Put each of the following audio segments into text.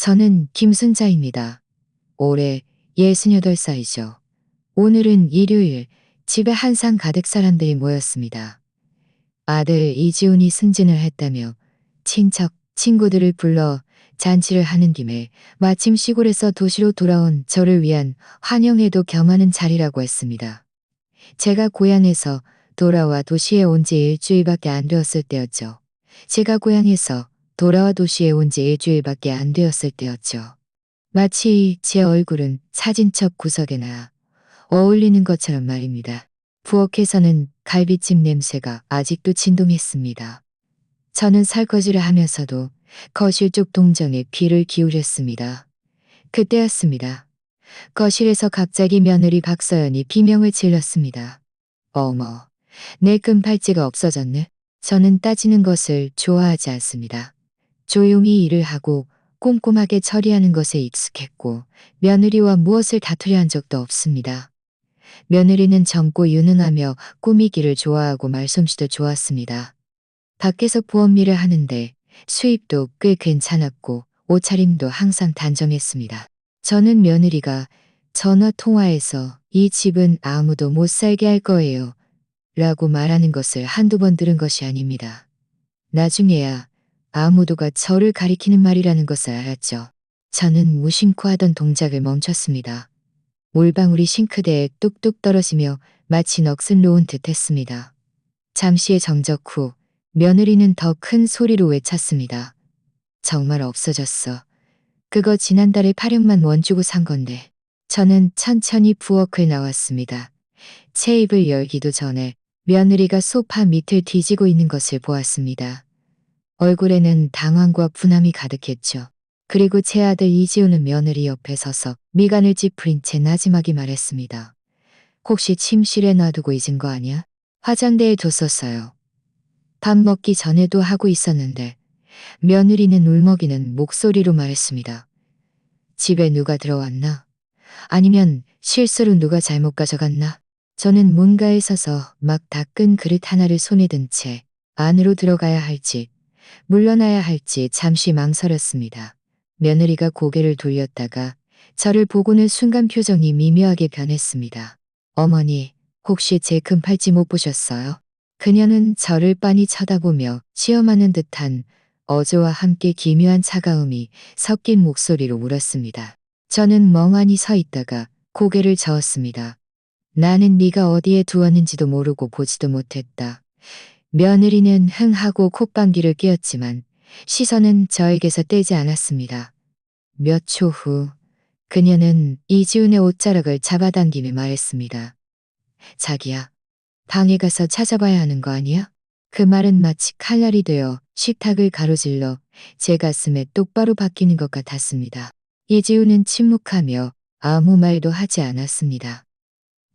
저는 김순자입니다. 올해 68살이죠. 오늘은 일요일, 집에 한상 가득 사람들이 모였습니다. 아들 이지훈이 승진을 했다며 친척, 친구들을 불러 잔치를 하는 김에 마침 시골에서 도시로 돌아온 저를 위한 환영회도 겸하는 자리라고 했습니다. 제가 고향에서 돌아와 도시에 온 지 일주일밖에 안 되었을 때였죠. 제가 고향에서 돌아와 도시에 온 지 일주일밖에 안 되었을 때였죠. 마치 제 얼굴은 사진첩 구석에나 어울리는 것처럼 말입니다. 부엌에서는 갈비찜 냄새가 아직도 진동했습니다. 저는 설거지를 하면서도 거실 쪽 동정에 귀를 기울였습니다. 그때였습니다. 거실에서 갑자기 며느리 박서연이 비명을 질렀습니다. 어머, 내 금팔찌가 없어졌네. 저는 따지는 것을 좋아하지 않습니다. 조용히 일을 하고 꼼꼼하게 처리하는 것에 익숙했고 며느리와 무엇을 다투려 한 적도 없습니다. 며느리는 젊고 유능하며 꾸미기를 좋아하고 말솜씨도 좋았습니다. 밖에서 부업일을 하는데 수입도 꽤 괜찮았고 옷차림도 항상 단정했습니다. 저는 며느리가 전화 통화에서 이 집은 아무도 못 살게 할 거예요 라고 말하는 것을 한두 번 들은 것이 아닙니다. 나중에야 아무도가 저를 가리키는 말이라는 것을 알았죠. 저는 무심코 하던 동작을 멈췄습니다. 물방울이 싱크대에 뚝뚝 떨어지며 마치 넋을 놓은 듯 했습니다. 잠시의 정적 후 며느리는 더 큰 소리로 외쳤습니다. 정말 없어졌어. 그거 지난달에 800만 원 주고 산 건데. 저는 천천히 부엌을 나왔습니다. 제 입을 열기도 전에 며느리가 소파 밑을 뒤지고 있는 것을 보았습니다. 얼굴에는 당황과 분함이 가득했죠. 그리고 제 아들 이지우는 며느리 옆에 서서 미간을 찌푸린 채 나지막이 말했습니다. 혹시 침실에 놔두고 잊은 거 아니야? 화장대에 뒀었어요. 밥 먹기 전에도 하고 있었는데. 며느리는 울먹이는 목소리로 말했습니다. 집에 누가 들어왔나? 아니면 실수로 누가 잘못 가져갔나? 저는 문가에 서서 막 닦은 그릇 하나를 손에 든 채 안으로 들어가야 할지 물러나야 할지 잠시 망설였습니다. 며느리가 고개를 돌렸다가 저를 보고는 순간 표정이 미묘하게 변했습니다. 어머니, 혹시 제 금팔찌 못 보셨어요? 그녀는 저를 빤히 쳐다보며 시험하는 듯한 어조와 함께 기묘한 차가움이 섞인 목소리로 물었습니다. 저는 멍하니 서 있다가 고개를 저었습니다. 나는 네가 어디에 두었는지도 모르고 보지도 못했다. 며느리는 흥하고 콧방귀를 뀌었지만 시선은 저에게서 떼지 않았습니다. 몇 초 후 그녀는 이지훈의 옷자락을 잡아당기며 말했습니다. 자기야, 방에 가서 찾아봐야 하는 거 아니야? 그 말은 마치 칼날이 되어 식탁을 가로질러 제 가슴에 똑바로 박히는 것 같았습니다. 이지훈은 침묵하며 아무 말도 하지 않았습니다.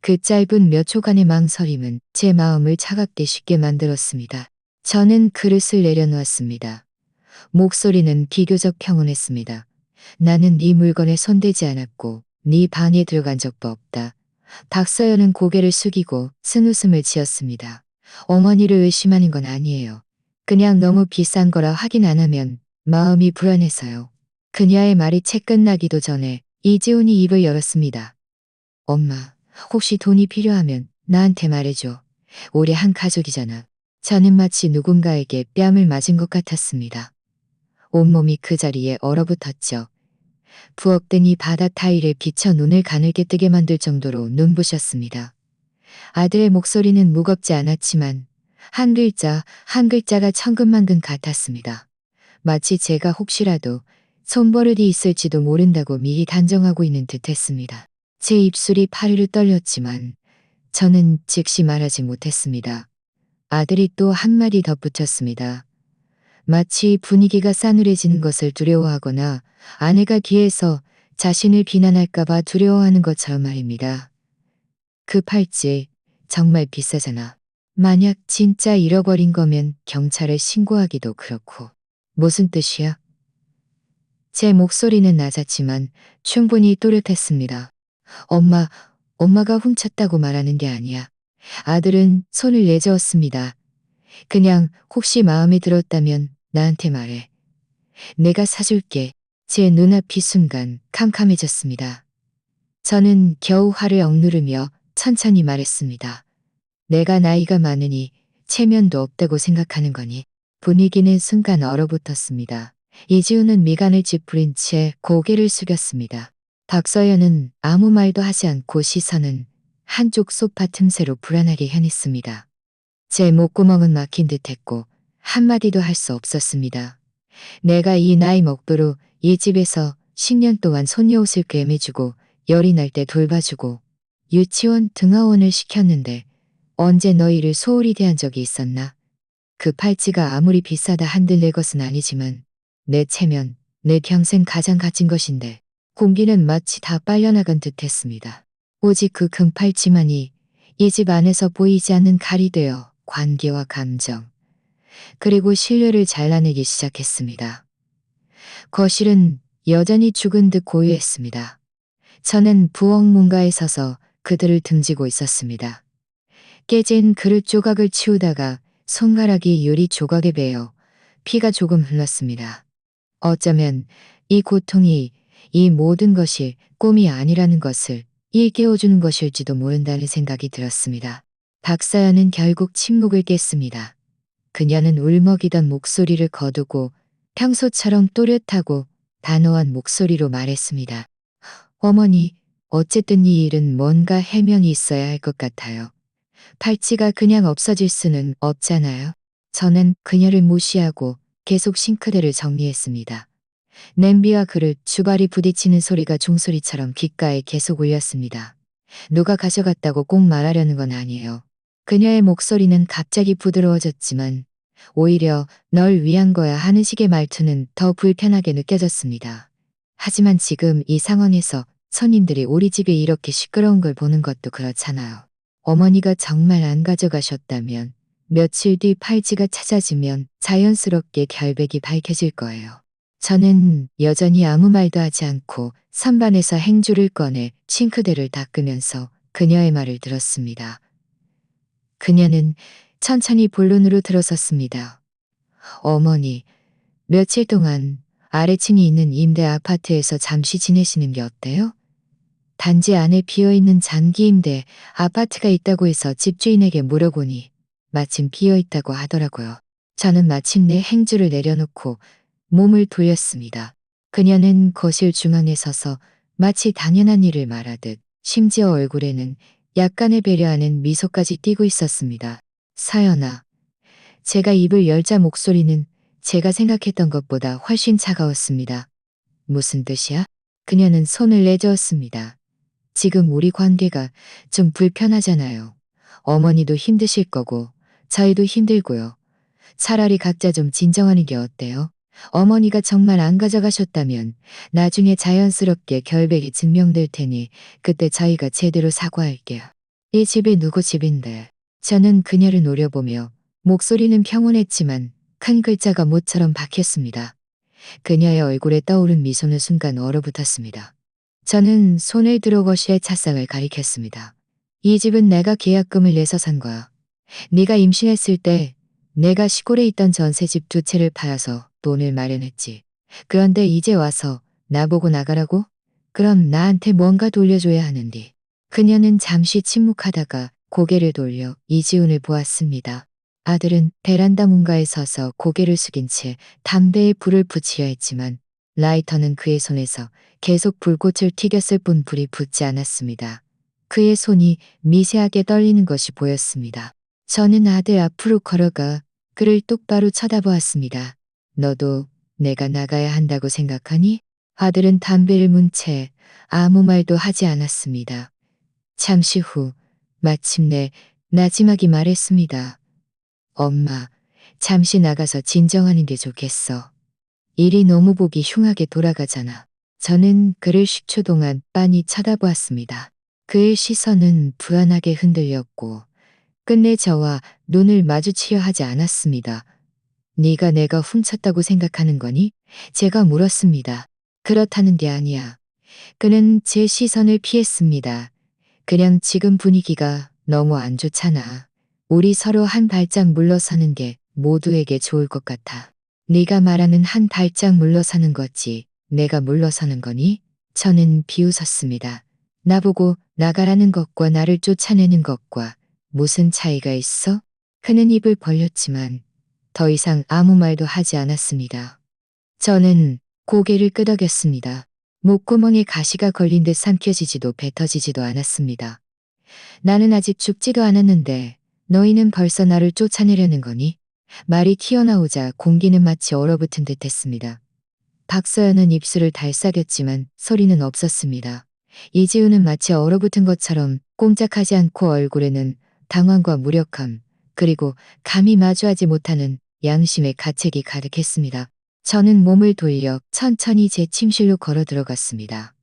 그 짧은 몇 초간의 망설임은 제 마음을 차갑게 쉽게 만들었습니다. 저는 그릇을 내려놓았습니다. 목소리는 비교적 평온했습니다. 나는 네 물건에 손대지 않았고 네 방에 들어간 적도 없다. 박서연은 고개를 숙이고 쓴웃음을 지었습니다. 어머니를 의심하는 건 아니에요. 그냥 너무 비싼 거라 확인 안 하면 마음이 불안해서요. 그녀의 말이 채 끝나기도 전에 이지훈이 입을 열었습니다. 엄마, 혹시 돈이 필요하면 나한테 말해줘. 우리 한 가족이잖아. 저는 마치 누군가에게 뺨을 맞은 것 같았습니다. 온몸이 그 자리에 얼어붙었죠. 부엌등이 바닥 타일에 비쳐 눈을 가늘게 뜨게 만들 정도로 눈부셨습니다. 아들의 목소리는 무겁지 않았지만 한 글자 한 글자가 천근만근 같았습니다. 마치 제가 혹시라도 손버릇이 있을지도 모른다고 미리 단정하고 있는 듯했습니다. 제 입술이 파르르 떨렸지만 저는 즉시 말하지 못했습니다. 아들이 또 한마디 덧붙였습니다. 마치 분위기가 싸늘해지는 것을 두려워하거나 아내가 뒤에서 자신을 비난할까봐 두려워하는 것처럼 말입니다. 그 팔찌 정말 비싸잖아. 만약 진짜 잃어버린 거면 경찰에 신고하기도 그렇고. 무슨 뜻이야? 제 목소리는 낮았지만 충분히 또렷했습니다. 엄마가 훔쳤다고 말하는 게 아니야. 아들은 손을 내저었습니다. 그냥 혹시 마음에 들었다면 나한테 말해. 내가 사줄게. 제 눈앞이 순간 캄캄해졌습니다. 저는 겨우 화를 억누르며 천천히 말했습니다. 내가 나이가 많으니 체면도 없다고 생각하는 거니. 분위기는 순간 얼어붙었습니다. 이지우는 미간을 찌푸린 채 고개를 숙였습니다. 박서연은 아무 말도 하지 않고 시선은 한쪽 소파 틈새로 불안하게 향했습니다. 제 목구멍은 막힌 듯했고 한마디도 할 수 없었습니다. 내가 이 나이 먹도록 이 집에서 10년 동안 손녀 옷을 꿰매주고 열이 날 때 돌봐주고 유치원 등하원을 시켰는데 언제 너희를 소홀히 대한 적이 있었나? 그 팔찌가 아무리 비싸다 한들 내 것은 아니지만 내 체면, 내 평생 가장 값진 것인데 공기는 마치 다 빨려나간 듯 했습니다. 오직 그 금 팔찌만이 이 집 안에서 보이지 않는 칼이 되어 관계와 감정, 그리고 신뢰를 잘라내기 시작했습니다. 거실은 여전히 죽은 듯 고요했습니다. 저는 부엌 문가에 서서 그들을 등지고 있었습니다. 깨진 그릇 조각을 치우다가 손가락이 유리 조각에 베어 피가 조금 흘렀습니다. 어쩌면 이 고통이 이 모든 것이 꿈이 아니라는 것을 일깨워주는 것일지도 모른다는 생각이 들었습니다. 박사연은 결국 침묵을 깼습니다. 그녀는 울먹이던 목소리를 거두고 평소처럼 또렷하고 단호한 목소리로 말했습니다. 어머니, 어쨌든 이 일은 뭔가 해명이 있어야 할 것 같아요. 팔찌가 그냥 없어질 수는 없잖아요. 저는 그녀를 무시하고 계속 싱크대를 정리했습니다. 냄비와 그릇, 주발이 부딪히는 소리가 종소리처럼 귓가에 계속 울렸습니다. 누가 가져갔다고 꼭 말하려는 건 아니에요. 그녀의 목소리는 갑자기 부드러워졌지만 오히려 널 위한 거야 하는 식의 말투는 더 불편하게 느껴졌습니다. 하지만 지금 이 상황에서 손님들이 우리 집에 이렇게 시끄러운 걸 보는 것도 그렇잖아요. 어머니가 정말 안 가져가셨다면 며칠 뒤 팔찌가 찾아지면 자연스럽게 결백이 밝혀질 거예요. 저는 여전히 아무 말도 하지 않고 선반에서 행주를 꺼내 싱크대를 닦으면서 그녀의 말을 들었습니다. 그녀는 천천히 본론으로 들어섰습니다. 어머니, 며칠 동안 아래층이 있는 임대 아파트에서 잠시 지내시는 게 어때요? 단지 안에 비어있는 장기 임대 아파트가 있다고 해서 집주인에게 물어보니 마침 비어있다고 하더라고요. 저는 마침내 행주를 내려놓고 몸을 돌렸습니다. 그녀는 거실 중앙에 서서 마치 당연한 일을 말하듯 심지어 얼굴에는 약간의 배려하는 미소까지 띠고 있었습니다. 서연아, 제가 입을 열자 목소리는 제가 생각했던 것보다 훨씬 차가웠습니다. 무슨 뜻이야? 그녀는 손을 내저었습니다. 지금 우리 관계가 좀 불편하잖아요. 어머니도 힘드실 거고 저희도 힘들고요. 차라리 각자 좀 진정하는 게 어때요? 어머니가 정말 안 가져가셨다면 나중에 자연스럽게 결백이 증명될 테니 그때 저희가 제대로 사과할게요. 이 집이 누구 집인데. 저는 그녀를 노려보며 목소리는 평온했지만 큰 글자가 못처럼 박혔습니다. 그녀의 얼굴에 떠오른 미소는 순간 얼어붙었습니다. 저는 손을 들어 거실의 찻상을 가리켰습니다. 이 집은 내가 계약금을 내서 산 거야. 네가 임신했을 때 내가 시골에 있던 전셋집 2채를 팔아서 돈을 마련했지. 그런데 이제 와서 나보고 나가라고? 그럼 나한테 뭔가 돌려줘야 하는데. 그녀는 잠시 침묵하다가 고개를 돌려 이지훈을 보았습니다. 아들은 베란다 문가에 서서 고개를 숙인 채 담배에 불을 붙이려 했지만 라이터는 그의 손에서 계속 불꽃을 튀겼을 뿐 불이 붙지 않았습니다. 그의 손이 미세하게 떨리는 것이 보였습니다. 저는 아들 앞으로 걸어가 그를 똑바로 쳐다보았습니다. 너도 내가 나가야 한다고 생각하니? 아들은 담배를 문 채 아무 말도 하지 않았습니다. 잠시 후 마침내 나지막이 말했습니다. 엄마, 잠시 나가서 진정하는 게 좋겠어. 일이 너무 보기 흉하게 돌아가잖아. 저는 그를 10초 동안 빤히 쳐다보았습니다. 그의 시선은 불안하게 흔들렸고 끝내 저와 눈을 마주치려 하지 않았습니다. 네가 내가 훔쳤다고 생각하는 거니? 제가 물었습니다. 그렇다는 게 아니야. 그는 제 시선을 피했습니다. 그냥 지금 분위기가 너무 안 좋잖아. 우리 서로 한 발짝 물러서는 게 모두에게 좋을 것 같아. 네가 말하는 한 발짝 물러서는 거지. 내가 물러서는 거니? 저는 비웃었습니다. 나보고 나가라는 것과 나를 쫓아내는 것과 무슨 차이가 있어? 그는 입을 벌렸지만 더 이상 아무 말도 하지 않았습니다. 저는 고개를 끄덕였습니다. 목구멍에 가시가 걸린 듯 삼켜지지도 뱉어지지도 않았습니다. 나는 아직 죽지도 않았는데 너희는 벌써 나를 쫓아내려는 거니? 말이 튀어나오자 공기는 마치 얼어붙은 듯 했습니다. 박서연은 입술을 달싹였지만 소리는 없었습니다. 이지우는 마치 얼어붙은 것처럼 꼼짝하지 않고 얼굴에는 당황과 무력함, 그리고 감히 마주하지 못하는 양심의 가책이 가득했습니다. 저는 몸을 돌려 천천히 제 침실로 걸어 들어갔습니다.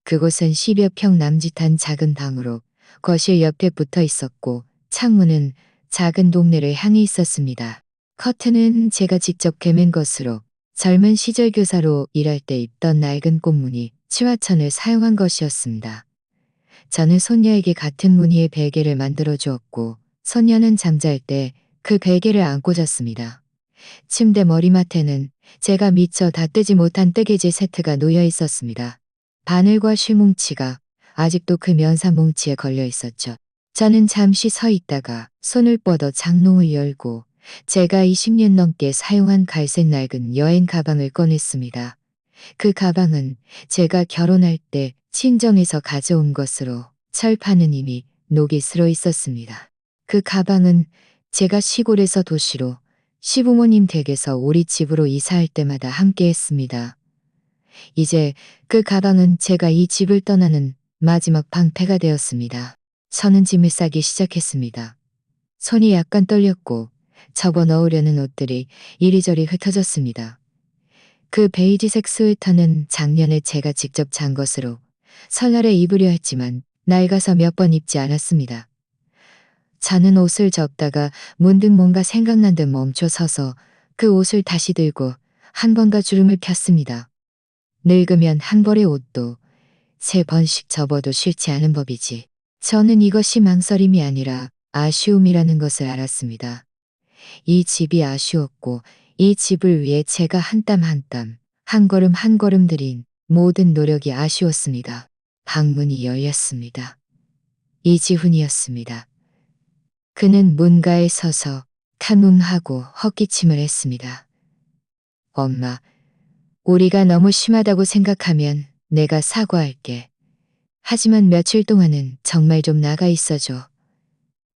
그곳은 10여 평 남짓한 작은 방으로 거실 옆에 붙어 있었고 창문은 작은 동네를 향해 있었습니다. 커튼은 제가 직접 개맨 것으로 젊은 시절 교사로 일할 때 입던 낡은 꽃무늬 치화천을 사용한 것이었습니다. 저는 손녀에게 같은 무늬의 베개를 만들어 주었고 손녀는 잠잘 때 그 베개를 안고 잤습니다. 침대 머리맡에는 제가 미처 다 뜨지 못한 뜨개질 세트가 놓여 있었습니다. 바늘과 실뭉치가 아직도 그 면사 뭉치에 걸려 있었죠. 저는 잠시 서 있다가 손을 뻗어 장롱을 열고 제가 20년 넘게 사용한 갈색 낡은 여행 가방을 꺼냈습니다. 그 가방은 제가 결혼할 때 친정에서 가져온 것으로 철판은 이미 녹이 슬어 있었습니다. 그 가방은 제가 시골에서 도시로 시부모님 댁에서 우리 집으로 이사할 때마다 함께 했습니다. 이제 그 가방은 제가 이 집을 떠나는 마지막 방패가 되었습니다. 저는 짐을 싸기 시작했습니다. 손이 약간 떨렸고 접어 넣으려는 옷들이 이리저리 흩어졌습니다. 그 베이지색 스웨터는 작년에 제가 직접 잔 것으로 설날에 입으려 했지만 낡아서 몇 번 입지 않았습니다. 자는 옷을 접다가 문득 뭔가 생각난 듯 멈춰 서서 그 옷을 다시 들고 한 번가 주름을 폈습니다. 늙으면 한 벌의 옷도 3번씩 접어도 싫지 않은 법이지. 저는 이것이 망설임이 아니라 아쉬움이라는 것을 알았습니다. 이 집이 아쉬웠고 이 집을 위해 제가 한 땀 한 땀, 한 걸음 한 걸음 들인 모든 노력이 아쉬웠습니다. 방문이 열렸습니다. 이지훈이었습니다. 그는 문가에 서서 탐음하고 헛기침을 했습니다. 엄마, 우리가 너무 심하다고 생각하면 내가 사과할게. 하지만 며칠 동안은 정말 좀 나가 있어줘.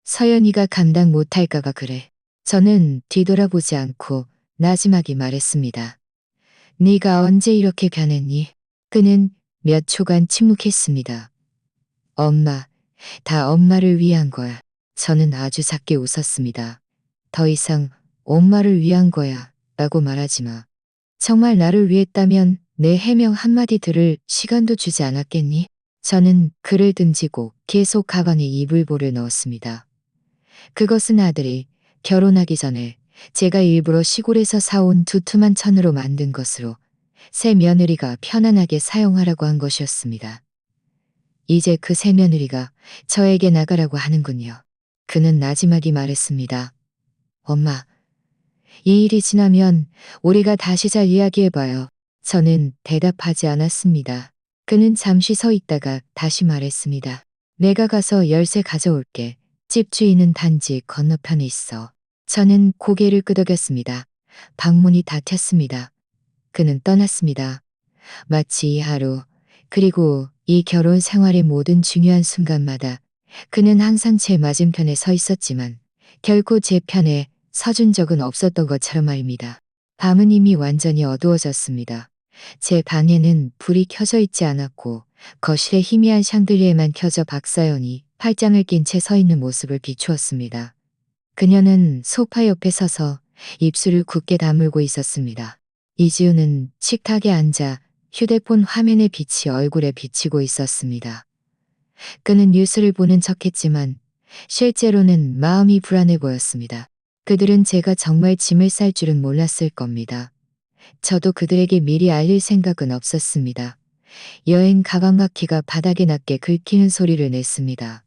서연이가 감당 못할까봐 그래. 저는 뒤돌아보지 않고 나지막이 말했습니다. 네가 언제 이렇게 변했니? 그는 몇 초간 침묵했습니다. 엄마, 다 엄마를 위한 거야. 저는 아주 작게 웃었습니다. 더 이상 엄마를 위한 거야 라고 말하지 마. 정말 나를 위했다면 내 해명 한마디 들을 시간도 주지 않았겠니? 저는 그를 등지고 계속 가방에 이불보를 넣었습니다. 그것은 아들이 결혼하기 전에 제가 일부러 시골에서 사온 두툼한 천으로 만든 것으로 새 며느리가 편안하게 사용하라고 한 것이었습니다. 이제 그 새 며느리가 저에게 나가라고 하는군요. 그는 나지막이 말했습니다. 엄마, 이 일이 지나면 우리가 다시 잘 이야기해봐요. 저는 대답하지 않았습니다. 그는 잠시 서 있다가 다시 말했습니다. 내가 가서 열쇠 가져올게. 집주인은 단지 건너편에 있어. 저는 고개를 끄덕였습니다. 방문이 닫혔습니다. 그는 떠났습니다. 마치 이 하루, 그리고 이 결혼 생활의 모든 중요한 순간마다 그는 항상 제 맞은편에 서 있었지만 결코 제 편에 서준 적은 없었던 것처럼 말입니다. 밤은 이미 완전히 어두워졌습니다. 제 방에는 불이 켜져 있지 않았고 거실에 희미한 샹들리에만 켜져 박사연이 팔짱을 낀 채 서 있는 모습을 비추었습니다. 그녀는 소파 옆에 서서 입술을 굳게 다물고 있었습니다. 이지우는 식탁에 앉아 휴대폰 화면의 빛이 얼굴에 비치고 있었습니다. 그는 뉴스를 보는 척했지만 실제로는 마음이 불안해 보였습니다. 그들은 제가 정말 짐을 쌀 줄은 몰랐을 겁니다. 저도 그들에게 미리 알릴 생각은 없었습니다. 여행 가방 바퀴가 바닥에 낮게 긁히는 소리를 냈습니다.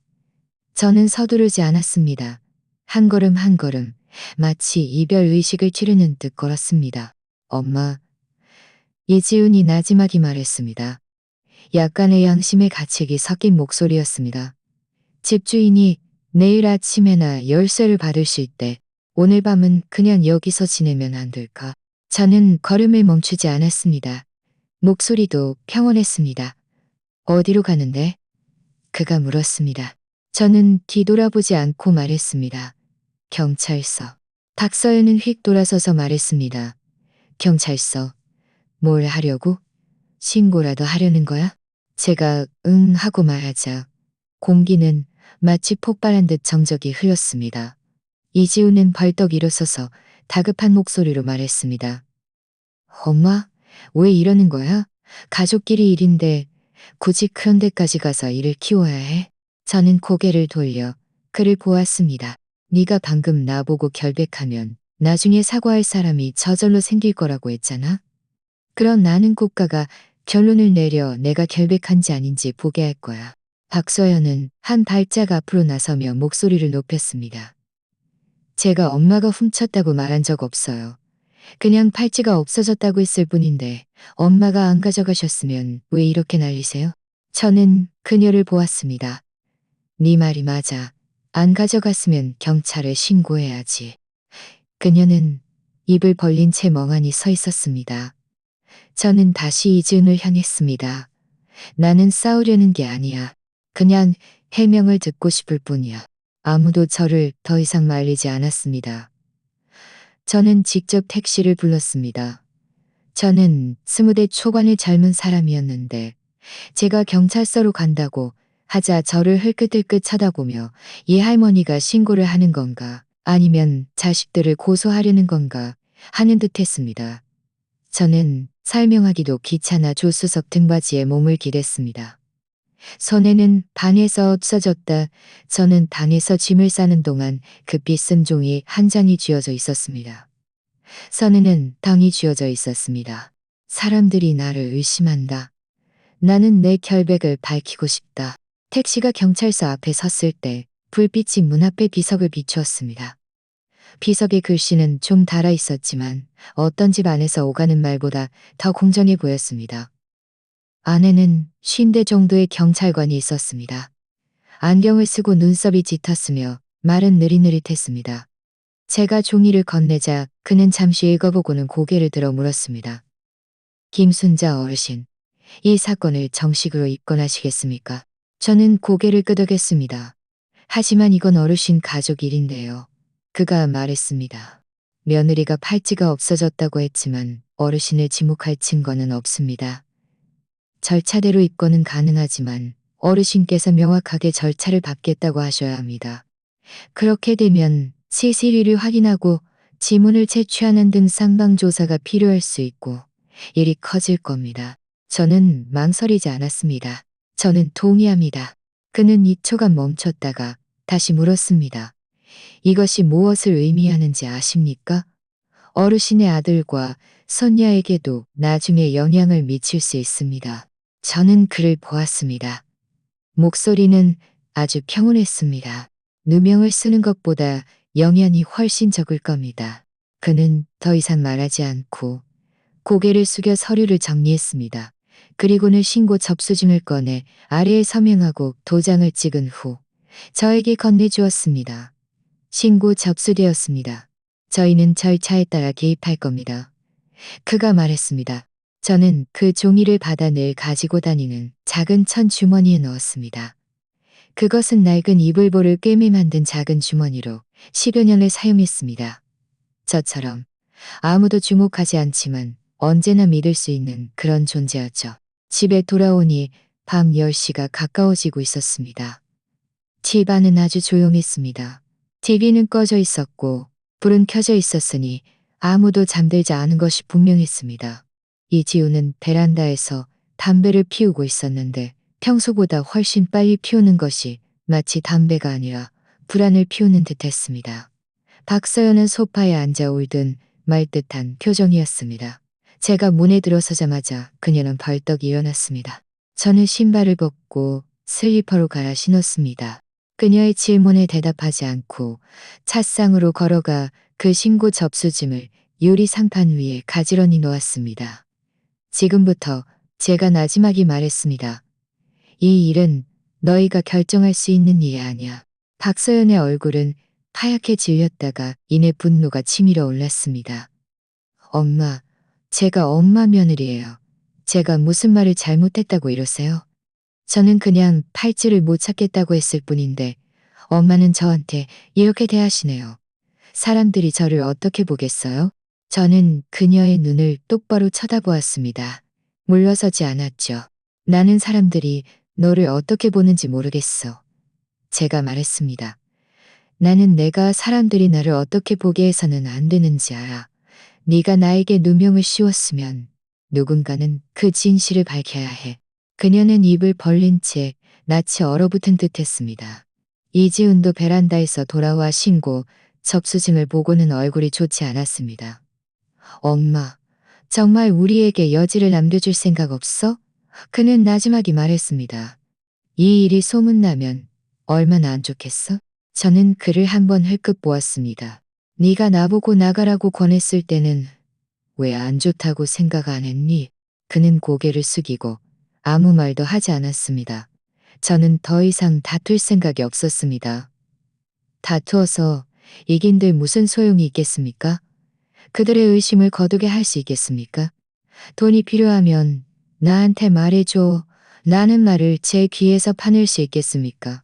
저는 서두르지 않았습니다. 한 걸음 한 걸음 마치 이별 의식을 치르는 듯 걸었습니다. 엄마, 이지훈이 나지막이 말했습니다. 약간의 양심의 가책이 섞인 목소리였습니다. 집주인이 내일 아침에나 열쇠를 받을 수 있대. 오늘 밤은 그냥 여기서 지내면 안 될까? 저는 걸음을 멈추지 않았습니다. 목소리도 평온했습니다. 어디로 가는데? 그가 물었습니다. 저는 뒤돌아보지 않고 말했습니다. 경찰서. 박서연은 휙 돌아서서 말했습니다. 경찰서. 뭘 하려고? 신고라도 하려는 거야? 제가 응 하고 말하자 공기는 마치 폭발한 듯 정적이 흘렀습니다. 이지우는 벌떡 일어서서 다급한 목소리로 말했습니다. 엄마, 왜 이러는 거야? 가족끼리 일인데 굳이 그런 데까지 가서 일을 키워야 해? 저는 고개를 돌려 그를 보았습니다. 네가 방금 나보고 결백하면 나중에 사과할 사람이 저절로 생길 거라고 했잖아. 그럼 나는 국가가 결론을 내려 내가 결백한지 아닌지 보게 할 거야. 박서연은 한 발짝 앞으로 나서며 목소리를 높였습니다. 제가 엄마가 훔쳤다고 말한 적 없어요. 그냥 팔찌가 없어졌다고 했을 뿐인데 엄마가 안 가져가셨으면 왜 이렇게 난리세요? 저는 그녀를 보았습니다. 네 말이 맞아. 안 가져갔으면 경찰에 신고해야지. 그녀는 입을 벌린 채 멍하니 서 있었습니다. 저는 다시 이지훈을 향했습니다. 나는 싸우려는 게 아니야. 그냥 해명을 듣고 싶을 뿐이야. 아무도 저를 더 이상 말리지 않았습니다. 저는 직접 택시를 불렀습니다. 저는 20대 초반의 젊은 사람이었는데 제가 경찰서로 간다고 하자 저를 흘끗흘끗 쳐다보며 이 할머니가 신고를 하는 건가 아니면 자식들을 고소하려는 건가 하는 듯 했습니다. 저는 설명하기도 귀찮아 조수석 등받이에 몸을 기댔습니다. 손에는 반에서 없어졌다. 저는 방에서 짐을 싸는 동안 급히 쓴 종이 한 장이 쥐어져 있었습니다. 선에는 당이 쥐어져 있었습니다. 사람들이 나를 의심한다. 나는 내 결백을 밝히고 싶다. 택시가 경찰서 앞에 섰을 때 불빛이 문 앞의 비석을 비추었습니다. 비석의 글씨는 좀 달아 있었지만 어떤 집 안에서 오가는 말보다 더 공정해 보였습니다. 안에는 50대 정도의 경찰관이 있었습니다. 안경을 쓰고 눈썹이 짙었으며 말은 느릿느릿했습니다. 제가 종이를 건네자 그는 잠시 읽어보고는 고개를 들어 물었습니다. 김순자 어르신, 이 사건을 정식으로 입건하시겠습니까? 저는 고개를 끄덕였습니다. 하지만 이건 어르신 가족 일인데요. 그가 말했습니다. 며느리가 팔찌가 없어졌다고 했지만 어르신을 지목할 증거는 없습니다. 절차대로 입건은 가능하지만 어르신께서 명확하게 절차를 밟겠다고 하셔야 합니다. 그렇게 되면 CCTV를 확인하고 지문을 채취하는 등 쌍방조사가 필요할 수 있고 일이 커질 겁니다. 저는 망설이지 않았습니다. 저는 동의합니다. 그는 2초간 멈췄다가 다시 물었습니다. 이것이 무엇을 의미하는지 아십니까? 어르신의 아들과 손녀에게도 나중에 영향을 미칠 수 있습니다. 저는 그를 보았습니다. 목소리는 아주 평온했습니다. 누명을 쓰는 것보다 영향이 훨씬 적을 겁니다. 그는 더 이상 말하지 않고 고개를 숙여 서류를 정리했습니다. 그리고는 신고 접수증을 꺼내 아래에 서명하고 도장을 찍은 후 저에게 건네주었습니다. 신고 접수되었습니다. 저희는 절차에 따라 개입할 겁니다. 그가 말했습니다. 저는 그 종이를 받아 늘 가지고 다니는 작은 천 주머니에 넣었습니다. 그것은 낡은 이불보를 꿰매 만든 작은 주머니로 10여 년을 사용했습니다. 저처럼 아무도 주목하지 않지만 언제나 믿을 수 있는 그런 존재였죠. 집에 돌아오니 밤 10시가 가까워지고 있었습니다. 집 안은 아주 조용했습니다. TV는 꺼져 있었고 불은 켜져 있었으니 아무도 잠들지 않은 것이 분명했습니다. 이지우는 베란다에서 담배를 피우고 있었는데 평소보다 훨씬 빨리 피우는 것이 마치 담배가 아니라 불안을 피우는 듯했습니다. 박서연은 소파에 앉아 울든 말 듯한 표정이었습니다. 제가 문에 들어서자마자 그녀는 벌떡 일어났습니다. 저는 신발을 벗고 슬리퍼로 갈아 신었습니다. 그녀의 질문에 대답하지 않고 찻상으로 걸어가 그 신고 접수증을 유리 상판 위에 가지런히 놓았습니다. 지금부터 제가 나지막이 말했습니다. 이 일은 너희가 결정할 수 있는 일이 아니야. 박서연의 얼굴은 하얗게 질렸다가 이내 분노가 치밀어 올랐습니다. 엄마, 제가 엄마 며느리예요. 제가 무슨 말을 잘못했다고 이러세요? 저는 그냥 팔찌를 못 찾겠다고 했을 뿐인데 엄마는 저한테 이렇게 대하시네요. 사람들이 저를 어떻게 보겠어요? 저는 그녀의 눈을 똑바로 쳐다보았습니다. 물러서지 않았죠. 나는 사람들이 너를 어떻게 보는지 모르겠어. 제가 말했습니다. 나는 내가 사람들이 나를 어떻게 보게 해서는 안 되는지 알아. 네가 나에게 누명을 씌웠으면 누군가는 그 진실을 밝혀야 해. 그녀는 입을 벌린 채 낯이 얼어붙은 듯 했습니다. 이지훈도 베란다에서 돌아와 신고 접수증을 보고는 얼굴이 좋지 않았습니다. 엄마, 정말 우리에게 여지를 남겨줄 생각 없어? 그는 나지막이 말했습니다. 이 일이 소문나면 얼마나 안 좋겠어? 저는 그를 한번 흘끗 보았습니다. 네가 나보고 나가라고 권했을 때는 왜 안 좋다고 생각 안 했니? 그는 고개를 숙이고 아무 말도 하지 않았습니다. 저는 더 이상 다툴 생각이 없었습니다. 다투어서 이긴들 무슨 소용이 있겠습니까? 그들의 의심을 거두게 할 수 있겠습니까? 돈이 필요하면 나한테 말해줘. 라는 말을 제 귀에서 파낼 수 있겠습니까?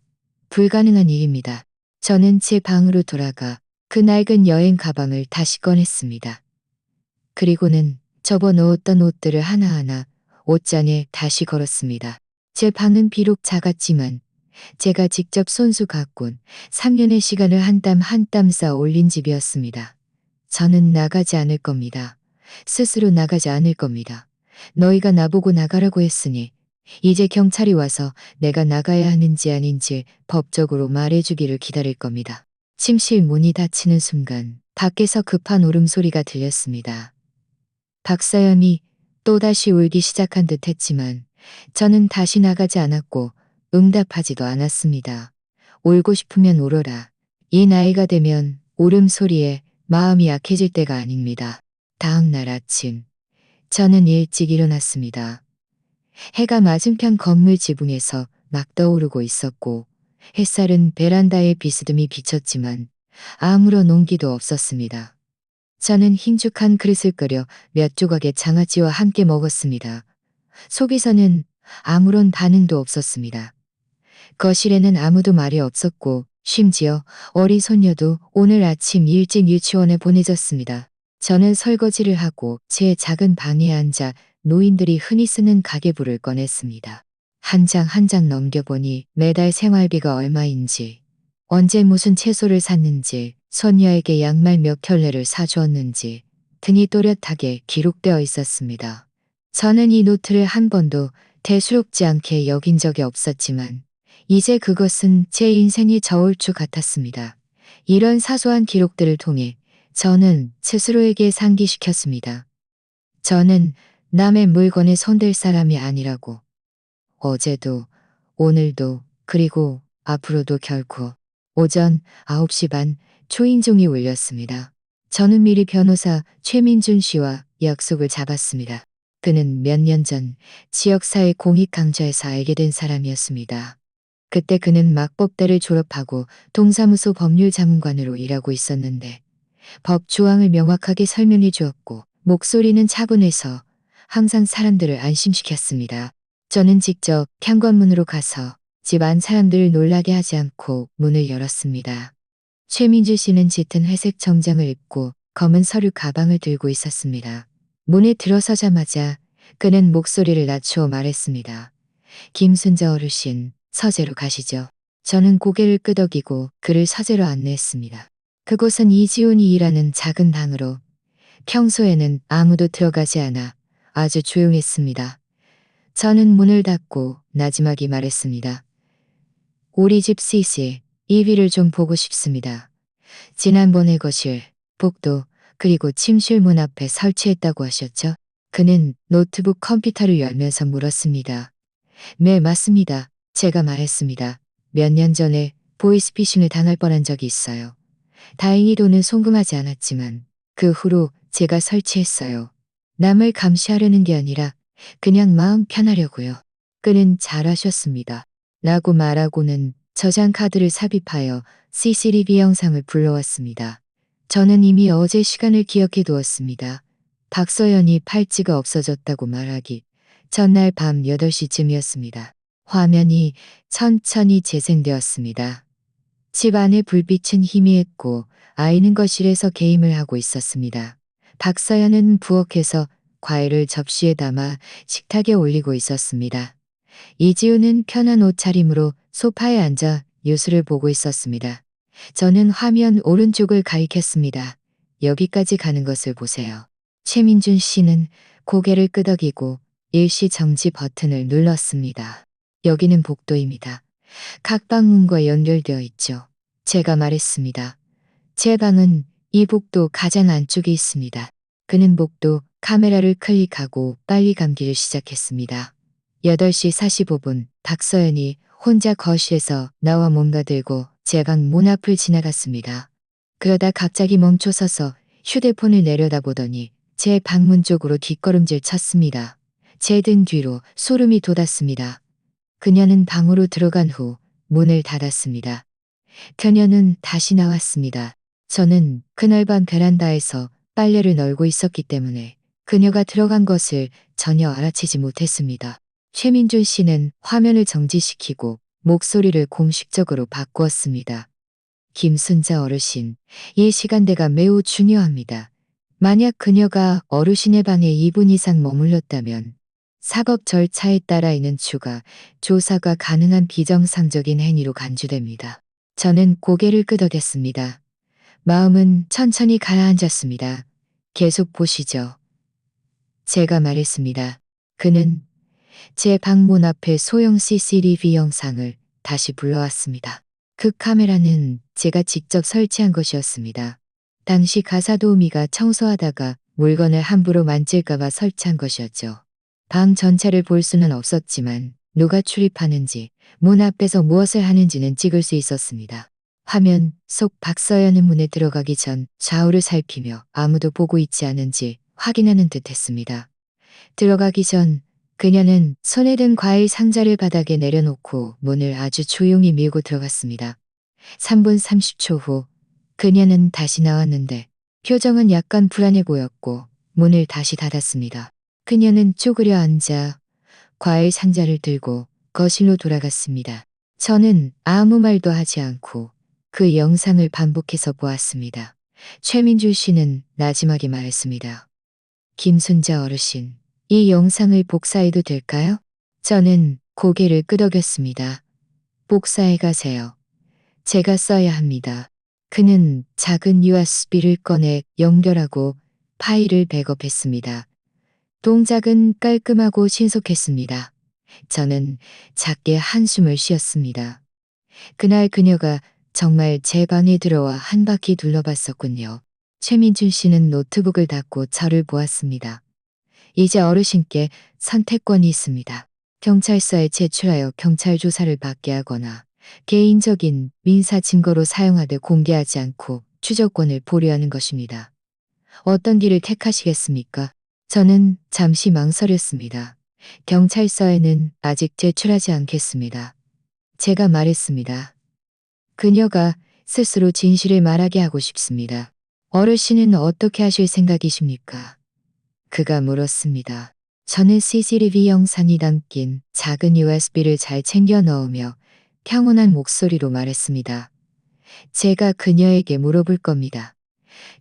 불가능한 일입니다. 저는 제 방으로 돌아가 그 낡은 여행 가방을 다시 꺼냈습니다. 그리고는 접어놓았던 옷들을 하나하나 옷장에 다시 걸었습니다. 제 방은 비록 작았지만 제가 직접 손수 가꾼 3년의 시간을 한 땀 한 땀 쌓아 올린 집이었습니다. 저는 나가지 않을 겁니다. 스스로 나가지 않을 겁니다. 너희가 나보고 나가라고 했으니 이제 경찰이 와서 내가 나가야 하는지 아닌지 법적으로 말해주기를 기다릴 겁니다. 침실 문이 닫히는 순간 밖에서 급한 울음소리가 들렸습니다. 박서연이 또다시 울기 시작한 듯 했지만 저는 다시 나가지 않았고 응답하지도 않았습니다. 울고 싶으면 울어라. 이 나이가 되면 울음소리에 마음이 약해질 때가 아닙니다. 다음 날 아침 저는 일찍 일어났습니다. 해가 맞은편 건물 지붕에서 막 떠오르고 있었고 햇살은 베란다에 비스듬히 비쳤지만 아무런 온기도 없었습니다. 저는 흰죽한 그릇을 끓여 몇 조각의 장아찌와 함께 먹었습니다. 속에서는 아무런 반응도 없었습니다. 거실에는 아무도 말이 없었고 심지어 어린 손녀도 오늘 아침 일찍 유치원에 보내졌습니다. 저는 설거지를 하고 제 작은 방에 앉아 노인들이 흔히 쓰는 가계부를 꺼냈습니다. 한 장 한 장 넘겨보니 매달 생활비가 얼마인지, 언제 무슨 채소를 샀는지, 손녀에게 양말 몇 켤레를 사주었는지 등이 또렷하게 기록되어 있었습니다. 저는 이 노트를 한 번도 대수롭지 않게 여긴 적이 없었지만 이제 그것은 제 인생의 저울추 같았습니다. 이런 사소한 기록들을 통해 저는 스스로에게 상기시켰습니다. 저는 남의 물건에 손댈 사람이 아니라고. 어제도, 오늘도, 그리고 앞으로도 결코. 오전 9시 반 초인종이 울렸습니다. 저는 미리 변호사 최민준 씨와 약속을 잡았습니다. 그는 몇 년 전 지역사회 공익강좌에서 알게 된 사람이었습니다. 그때 그는 막법대를 졸업하고 동사무소 법률자문관으로 일하고 있었는데 법 조항을 명확하게 설명해 주었고 목소리는 차분해서 항상 사람들을 안심시켰습니다. 저는 직접 현관문으로 가서 집 안 사람들을 놀라게 하지 않고 문을 열었습니다. 최민주 씨는 짙은 회색 정장을 입고 검은 서류 가방을 들고 있었습니다. 문에 들어서자마자 그는 목소리를 낮추어 말했습니다. 김순자 어르신, 서재로 가시죠. 저는 고개를 끄덕이고 그를 서재로 안내했습니다. 그곳은 이지훈이 일하는 작은 방으로 평소에는 아무도 들어가지 않아 아주 조용했습니다. 저는 문을 닫고 나지막이 말했습니다. 우리 집 CCTV를 좀 보고 싶습니다. 지난번에 거실, 복도, 그리고 침실 문 앞에 설치했다고 하셨죠? 그는 노트북 컴퓨터를 열면서 물었습니다. 네, 맞습니다. 제가 말했습니다. 몇 년 전에 보이스피싱을 당할 뻔한 적이 있어요. 다행히 돈은 송금하지 않았지만 그 후로 제가 설치했어요. 남을 감시하려는 게 아니라 그냥 마음 편하려고요. 그는 잘하셨습니다. 라고 말하고는 저장 카드를 삽입하여 CCTV 영상을 불러왔습니다. 저는 이미 어제 시간을 기억해 두었습니다. 박서연이 팔찌가 없어졌다고 말하기 전날 밤 8시쯤이었습니다. 화면이 천천히 재생되었습니다. 집 안의 불빛은 희미했고 아이는 거실에서 게임을 하고 있었습니다. 박서연은 부엌에서 과일을 접시에 담아 식탁에 올리고 있었습니다. 이지우는 편한 옷차림으로 소파에 앉아 뉴스를 보고 있었습니다. 저는 화면 오른쪽을 가리켰습니다. 여기까지 가는 것을 보세요. 최민준 씨는 고개를 끄덕이고 일시 정지 버튼을 눌렀습니다. 여기는 복도입니다. 각 방문과 연결되어 있죠. 제가 말했습니다. 제 방은 이 복도 가장 안쪽에 있습니다. 그는 복도 카메라를 클릭하고 빨리 감기를 시작했습니다. 8시 45분 박서연이 혼자 거실에서 나와 뭔가 들고 제 방 문 앞을 지나갔습니다. 그러다 갑자기 멈춰서서 휴대폰을 내려다보더니 제 방문 쪽으로 뒷걸음질 쳤습니다. 제 등 뒤로 소름이 돋았습니다. 그녀는 방으로 들어간 후 문을 닫았습니다. 그녀는 다시 나왔습니다. 저는 그날 밤 베란다에서 빨래를 널고 있었기 때문에 그녀가 들어간 것을 전혀 알아채지 못했습니다. 최민준 씨는 화면을 정지시키고 목소리를 공식적으로 바꾸었습니다. 김순자 어르신, 이 시간대가 매우 중요합니다. 만약 그녀가 어르신의 방에 2분 이상 머물렀다면 사법 절차에 따라 이는 추가 조사가 가능한 비정상적인 행위로 간주됩니다. 저는 고개를 끄덕였습니다. 마음은 천천히 가라앉았습니다. 계속 보시죠. 제가 말했습니다. 그는 제 방문 앞에 소형 CCTV 영상을 다시 불러왔습니다. 그 카메라는 제가 직접 설치한 것이었습니다. 당시 가사도우미가 청소하다가 물건을 함부로 만질까봐 설치한 것이었죠. 방 전체를 볼 수는 없었지만 누가 출입하는지 문 앞에서 무엇을 하는지는 찍을 수 있었습니다. 화면 속 박서연은 문에 들어가기 전 좌우를 살피며 아무도 보고 있지 않은지 확인하는 듯 했습니다. 들어가기 전 그녀는 손에 든 과일 상자를 바닥에 내려놓고 문을 아주 조용히 밀고 들어갔습니다. 3분 30초 후 그녀는 다시 나왔는데 표정은 약간 불안해 보였고 문을 다시 닫았습니다. 그녀는 쪼그려 앉아 과일 상자를 들고 거실로 돌아갔습니다. 저는 아무 말도 하지 않고 그 영상을 반복해서 보았습니다. 최민주 씨는 나지막이 말했습니다. 김순자 어르신, 이 영상을 복사해도 될까요? 저는 고개를 끄덕였습니다. 복사해 가세요. 제가 써야 합니다. 그는 작은 USB를 꺼내 연결하고 파일을 백업했습니다. 동작은 깔끔하고 신속했습니다. 저는 작게 한숨을 쉬었습니다. 그날 그녀가 정말 제 방에 들어와 한 바퀴 둘러봤었군요. 최민준 씨는 노트북을 닫고 저를 보았습니다. 이제 어르신께 선택권이 있습니다. 경찰서에 제출하여 경찰 조사를 받게 하거나 개인적인 민사 증거로 사용하되 공개하지 않고 추적권을 보류하는 것입니다. 어떤 길을 택하시겠습니까? 저는 잠시 망설였습니다. 경찰서에는 아직 제출하지 않겠습니다. 제가 말했습니다. 그녀가 스스로 진실을 말하게 하고 싶습니다. 어르신은 어떻게 하실 생각이십니까? 그가 물었습니다. 저는 CCTV 영상이 담긴 작은 USB를 잘 챙겨 넣으며 평온한 목소리로 말했습니다. 제가 그녀에게 물어볼 겁니다.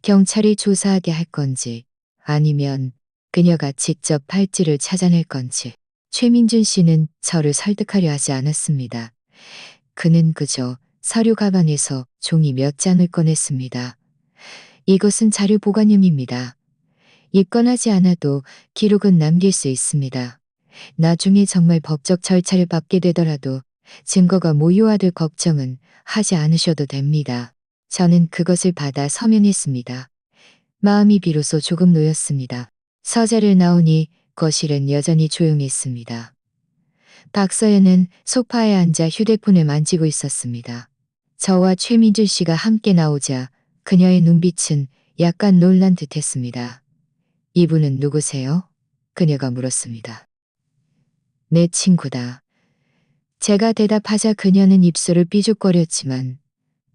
경찰이 조사하게 할 건지 아니면 그녀가 직접 팔찌를 찾아낼 건지. 최민준 씨는 저를 설득하려 하지 않았습니다. 그는 그저 서류 가방에서 종이 몇 장을 꺼냈습니다. 이것은 자료 보관용입니다. 입건하지 않아도 기록은 남길 수 있습니다. 나중에 정말 법적 절차를 밟게 되더라도 증거가 모유화될 걱정은 하지 않으셔도 됩니다. 저는 그것을 받아 서명했습니다. 마음이 비로소 조금 놓였습니다. 서재를 나오니 거실은 여전히 조용했습니다. 박서연은 소파에 앉아 휴대폰을 만지고 있었습니다. 저와 최민준 씨가 함께 나오자 그녀의 눈빛은 약간 놀란 듯했습니다. 이분은 누구세요? 그녀가 물었습니다. 내 친구다. 제가 대답하자 그녀는 입술을 삐죽거렸지만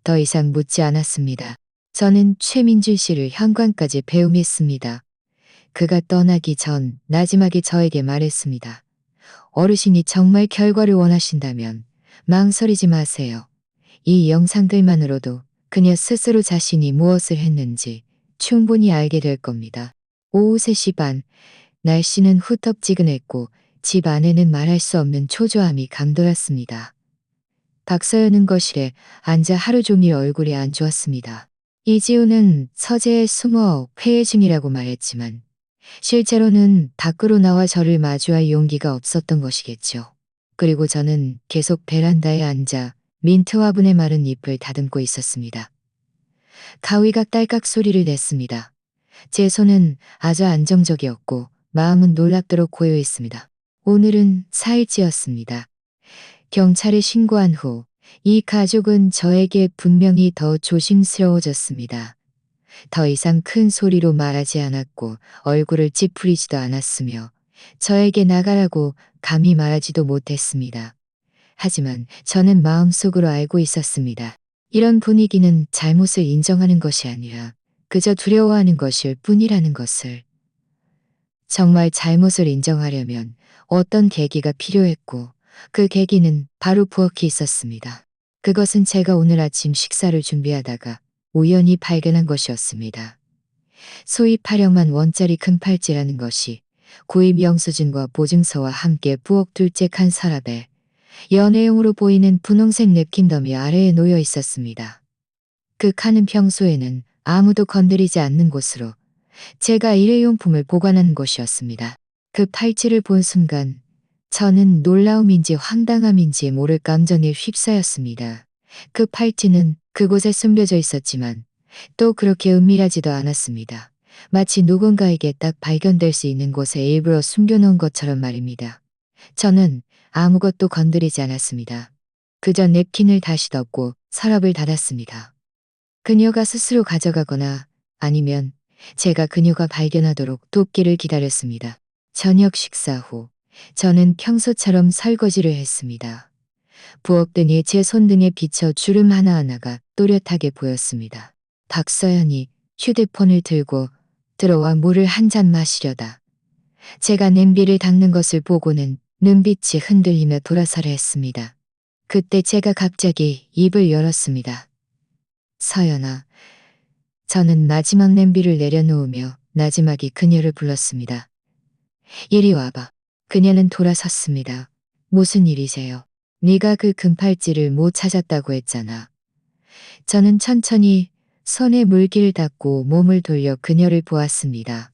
더 이상 묻지 않았습니다. 저는 최민준 씨를 현관까지 배웅했습니다. 그가 떠나기 전 나지막에 저에게 말했습니다. 어르신이 정말 결과를 원하신다면 망설이지 마세요. 이 영상들만으로도 그녀 스스로 자신이 무엇을 했는지 충분히 알게 될 겁니다. 오후 3시 반, 날씨는 후텁지근했고 집 안에는 말할 수 없는 초조함이 감돌았습니다. 박서연은 거실에 앉아 하루 종일 얼굴이 안 좋았습니다. 이지우는 서재에 숨어 회의 중이라고 말했지만 실제로는 밖으로 나와 저를 마주할 용기가 없었던 것이겠죠. 그리고 저는 계속 베란다에 앉아 민트 화분의 마른 잎을 다듬고 있었습니다. 가위가 딸깍 소리를 냈습니다. 제 손은 아주 안정적이었고 마음은 놀랍도록 고요했습니다. 오늘은 4일째였습니다. 경찰에 신고한 후 이 가족은 저에게 분명히 더 조심스러워졌습니다. 더 이상 큰 소리로 말하지 않았고 얼굴을 찌푸리지도 않았으며 저에게 나가라고 감히 말하지도 못했습니다. 하지만 저는 마음속으로 알고 있었습니다. 이런 분위기는 잘못을 인정하는 것이 아니라 그저 두려워하는 것일 뿐이라는 것을. 정말 잘못을 인정하려면 어떤 계기가 필요했고 그 계기는 바로 부엌에 있었습니다. 그것은 제가 오늘 아침 식사를 준비하다가 우연히 발견한 것이었습니다. 소위 8억만 원짜리 금팔찌라는 것이 구입 영수증과 보증서와 함께 부엌 둘째 칸 서랍에 연애용으로 보이는 분홍색 냅킨 더미 아래에 놓여 있었습니다. 그 칸은 평소에는 아무도 건드리지 않는 곳으로 제가 일회용품을 보관하는 곳이었습니다. 그 팔찌를 본 순간 저는 놀라움인지 황당함인지 모를 감정에 휩싸였습니다. 그 팔찌는 그곳에 숨겨져 있었지만 또 그렇게 은밀하지도 않았습니다. 마치 누군가에게 딱 발견될 수 있는 곳에 일부러 숨겨놓은 것처럼 말입니다. 저는 아무것도 건드리지 않았습니다. 그저 냅킨을 다시 덮고 서랍을 닫았습니다. 그녀가 스스로 가져가거나 아니면 제가 그녀가 발견하도록 돕기를 기다렸습니다. 저녁 식사 후 저는 평소처럼 설거지를 했습니다. 부엌 등이 제 손등에 비쳐 주름 하나하나가 또렷하게 보였습니다. 박서연이 휴대폰을 들고 들어와 물을 한 잔 마시려다 제가 냄비를 닦는 것을 보고는 눈빛이 흔들리며 돌아서려 했습니다. 그때 제가 갑자기 입을 열었습니다. 서연아. 저는 마지막 냄비를 내려놓으며 나지막이 그녀를 불렀습니다. 이리 와봐. 그녀는 돌아섰습니다. 무슨 일이세요? 네가 그 금팔찌를 못 찾았다고 했잖아. 저는 천천히 손에 물기를 닦고 몸을 돌려 그녀를 보았습니다.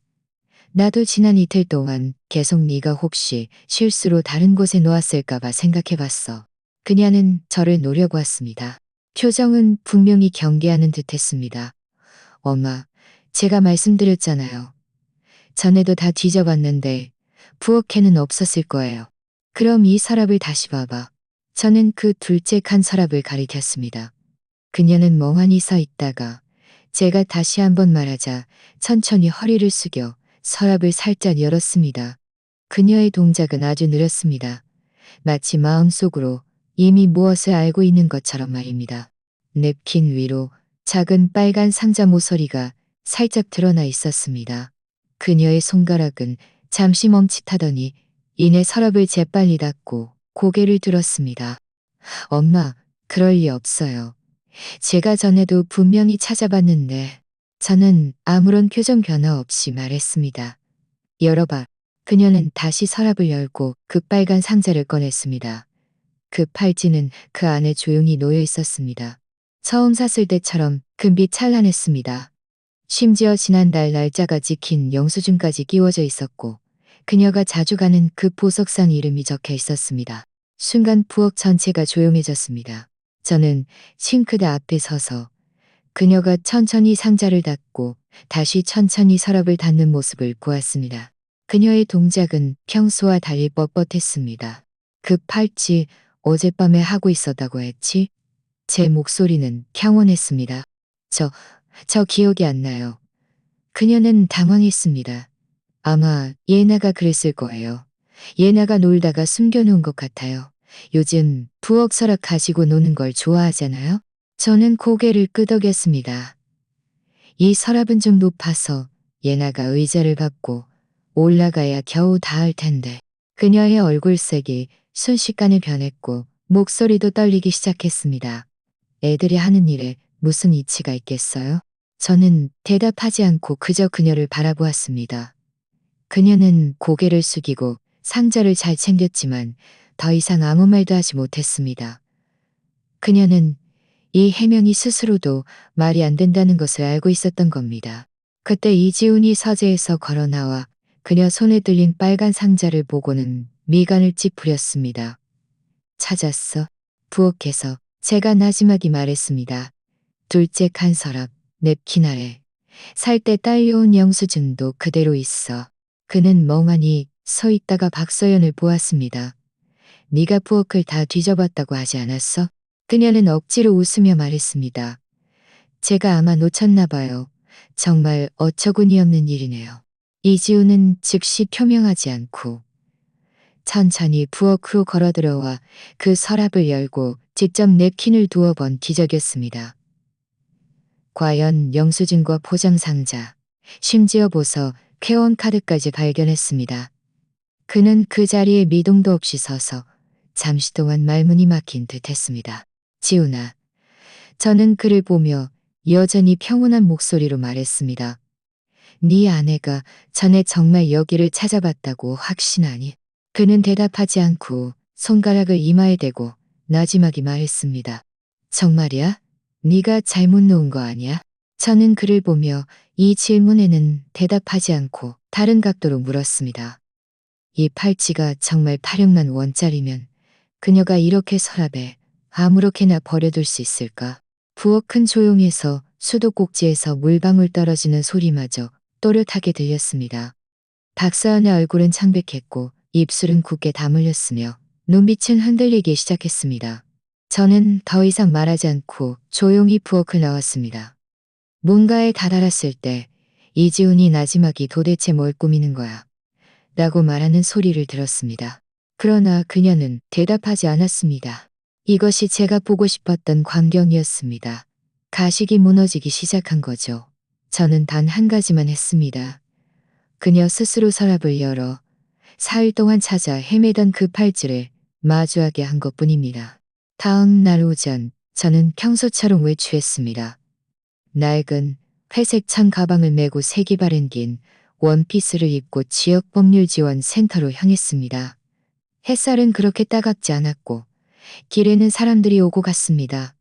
나도 지난 이틀 동안 계속 네가 혹시 실수로 다른 곳에 놓았을까봐 생각해봤어. 그녀는 저를 노려보았습니다. 표정은 분명히 경계하는 듯했습니다. 엄마, 제가 말씀드렸잖아요. 전에도 다 뒤져봤는데 부엌에는 없었을 거예요. 그럼 이 서랍을 다시 봐봐. 저는 그 둘째 칸 서랍을 가리켰습니다. 그녀는 멍하니 서 있다가 제가 다시 한번 말하자 천천히 허리를 숙여 서랍을 살짝 열었습니다. 그녀의 동작은 아주 느렸습니다. 마치 마음속으로 이미 무엇을 알고 있는 것처럼 말입니다. 냅킨 위로 작은 빨간 상자 모서리가 살짝 드러나 있었습니다. 그녀의 손가락은 잠시 멈칫하더니 이내 서랍을 재빨리 닫고 고개를 들었습니다. 엄마, 그럴 리 없어요. 제가 전에도 분명히 찾아봤는데 저는 아무런 표정 변화 없이 말했습니다. 열어봐. 그녀는 다시 서랍을 열고 그 빨간 상자를 꺼냈습니다. 그 팔찌는 그 안에 조용히 놓여 있었습니다. 처음 샀을 때처럼 금빛 찬란했습니다. 심지어 지난달 날짜가 찍힌 영수증까지 끼워져 있었고 그녀가 자주 가는 그 보석상 이름이 적혀 있었습니다. 순간 부엌 전체가 조용해졌습니다. 저는 싱크대 앞에 서서 그녀가 천천히 상자를 닫고 다시 천천히 서랍을 닫는 모습을 보았습니다. 그녀의 동작은 평소와 달리 뻣뻣했습니다. 그 팔찌 어젯밤에 하고 있었다고 했지? 제 목소리는 평온했습니다. 저 기억이 안 나요. 그녀는 당황했습니다. 아마 예나가 그랬을 거예요. 예나가 놀다가 숨겨놓은 것 같아요. 요즘 부엌 서랍 가지고 노는 걸 좋아하잖아요. 저는 고개를 끄덕였습니다. 이 서랍은 좀 높아서 예나가 의자를 받고 올라가야 겨우 닿을 텐데. 그녀의 얼굴색이 순식간에 변했고 목소리도 떨리기 시작했습니다. 애들이 하는 일에 무슨 이치가 있겠어요? 저는 대답하지 않고 그저 그녀를 바라보았습니다. 그녀는 고개를 숙이고 상자를 잘 챙겼지만 더 이상 아무 말도 하지 못했습니다. 그녀는 이 해명이 스스로도 말이 안 된다는 것을 알고 있었던 겁니다. 그때 이지훈이 서재에서 걸어 나와 그녀 손에 들린 빨간 상자를 보고는 미간을 찌푸렸습니다. 찾았어. 부엌에서 제가 나지막이 말했습니다. 둘째 칸 서랍, 냅킨 아래. 살 때 딸려온 영수증도 그대로 있어. 그는 멍하니 서 있다가 박서연을 보았습니다. 네가 부엌을 다 뒤져봤다고 하지 않았어? 그녀는 억지로 웃으며 말했습니다. 제가 아마 놓쳤나 봐요. 정말 어처구니 없는 일이네요. 이지우는 즉시 표명하지 않고 천천히 부엌으로 걸어 들어와 그 서랍을 열고 직접 냅킨을 두어 번 뒤적였습니다. 과연 영수증과 포장상자, 심지어 보서 회원카드까지 발견했습니다. 그는 그 자리에 미동도 없이 서서 잠시 동안 말문이 막힌 듯 했습니다. 지훈아. 저는 그를 보며 여전히 평온한 목소리로 말했습니다. 네 아내가 전에 정말 여기를 찾아봤다고 확신하니? 그는 대답하지 않고 손가락을 이마에 대고 나지막이 말했습니다. 정말이야? 네가 잘못 놓은 거 아니야? 저는 그를 보며 이 질문에는 대답하지 않고 다른 각도로 물었습니다. 이 팔찌가 정말 800만 원짜리면 그녀가 이렇게 서랍에 아무렇게나 버려둘 수 있을까? 부엌은 조용해서 수도꼭지에서 물방울 떨어지는 소리마저 또렷하게 들렸습니다. 박서연의 얼굴은 창백했고 입술은 굳게 다물렸으며 눈빛은 흔들리기 시작했습니다. 저는 더 이상 말하지 않고 조용히 부엌을 나왔습니다. 뭔가에 다다랐을 때 이지훈이 나지막이 도대체 뭘 꾸미는 거야? 라고 말하는 소리를 들었습니다. 그러나 그녀는 대답하지 않았습니다. 이것이 제가 보고 싶었던 광경이었습니다. 가식이 무너지기 시작한 거죠. 저는 단 한 가지만 했습니다. 그녀 스스로 서랍을 열어 사흘 동안 찾아 헤매던 그 팔찌를 마주하게 한 것뿐입니다. 다음 날 오전 저는 평소처럼 외출했습니다. 낡은 회색 천 가방을 메고 색이 바랜 긴 원피스를 입고 지역법률지원센터로 향했습니다. 햇살은 그렇게 따갑지 않았고 길에는 사람들이 오고 갔습니다.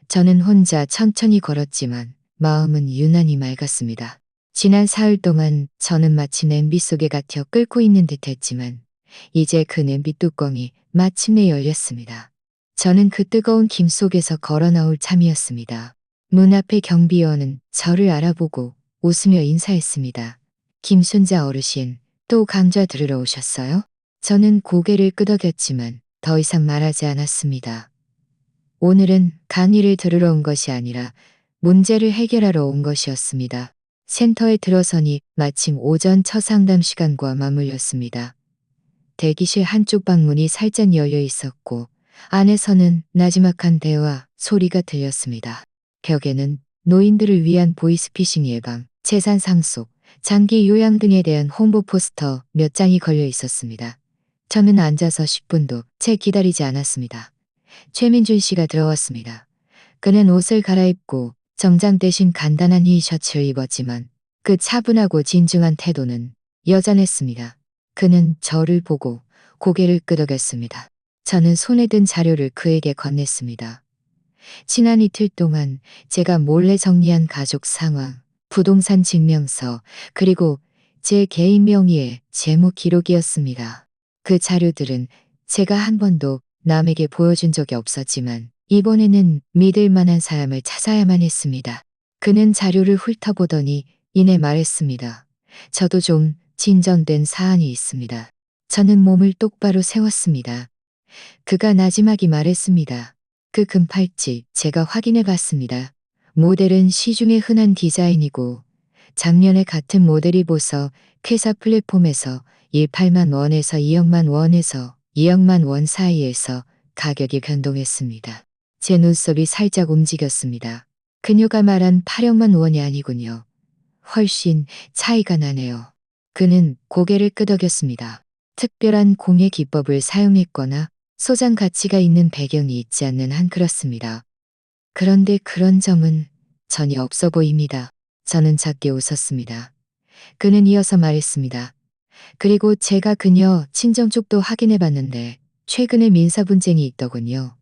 저는 혼자 천천히 걸었지만 마음은 유난히 맑았습니다. 지난 사흘 동안 저는 마치 냄비 속에 갇혀 끓고 있는 듯 했지만 이제 그 냄비 뚜껑이 마침내 열렸습니다. 저는 그 뜨거운 김 속에서 걸어 나올 참이었습니다. 문 앞의 경비원은 저를 알아보고 웃으며 인사했습니다. 김순자 어르신, 또 감자 들으러 오셨어요? 저는 고개를 끄덕였지만 더 이상 말하지 않았습니다. 오늘은 강의를 들으러 온 것이 아니라 문제를 해결하러 온 것이었습니다. 센터에 들어서니 마침 오전 첫 상담 시간과 맞물렸습니다. 대기실 한쪽 방문이 살짝 열려 있었고 안에서는 나지막한 대화 소리가 들렸습니다. 벽에는 노인들을 위한 보이스피싱 예방, 재산 상속, 장기 요양 등에 대한 홍보 포스터 몇 장이 걸려 있었습니다. 저는 앉아서 10분도 채 기다리지 않았습니다. 최민준 씨가 들어왔습니다. 그는 옷을 갈아입고 정장 대신 간단한 흰셔츠를 입었지만 그 차분하고 진중한 태도는 여전했습니다. 그는 저를 보고 고개를 끄덕였습니다. 저는 손에 든 자료를 그에게 건넸습니다. 지난 이틀 동안 제가 몰래 정리한 가족 상황, 부동산 증명서, 그리고 제 개인 명의의 재무 기록이었습니다. 그 자료들은 제가 한 번도 남에게 보여준 적이 없었지만 이번에는 믿을 만한 사람을 찾아야만 했습니다. 그는 자료를 훑어보더니 이내 말했습니다. 저도 좀 진전된 사안이 있습니다. 저는 몸을 똑바로 세웠습니다. 그가 나지막이 말했습니다. 그 금팔찌 제가 확인해 봤습니다. 모델은 시중에 흔한 디자인이고 작년에 같은 모델이 보서 회사 플랫폼에서 18만 원에서 2억만 원에서 2억만 원 사이에서 가격이 변동했습니다. 제 눈썹이 살짝 움직였습니다. 그녀가 말한 8억만 원이 아니군요. 훨씬 차이가 나네요. 그는 고개를 끄덕였습니다. 특별한 공예 기법을 사용했거나 소장 가치가 있는 배경이 있지 않는 한 그렇습니다. 그런데 그런 점은 전혀 없어 보입니다. 저는 작게 웃었습니다. 그는 이어서 말했습니다. 그리고 제가 그녀 친정 쪽도 확인해 봤는데 최근에 민사 분쟁이 있더군요.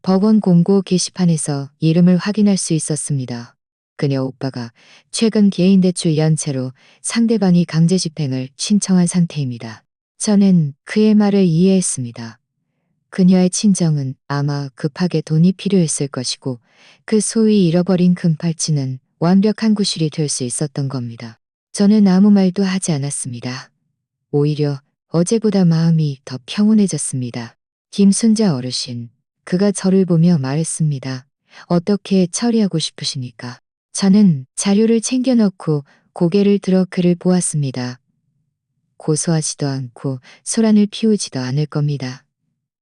법원 공고 게시판에서 이름을 확인할 수 있었습니다. 그녀 오빠가 최근 개인 대출 연체로 상대방이 강제 집행을 신청한 상태입니다. 저는 그의 말을 이해했습니다. 그녀의 친정은 아마 급하게 돈이 필요했을 것이고 그 소위 잃어버린 금팔찌는 완벽한 구실이 될 수 있었던 겁니다. 저는 아무 말도 하지 않았습니다. 오히려 어제보다 마음이 더 평온해졌습니다. 김순자 어르신, 그가 저를 보며 말했습니다. 어떻게 처리하고 싶으십니까? 저는 자료를 챙겨 넣고 고개를 들어 그를 보았습니다. 고소하지도 않고 소란을 피우지도 않을 겁니다.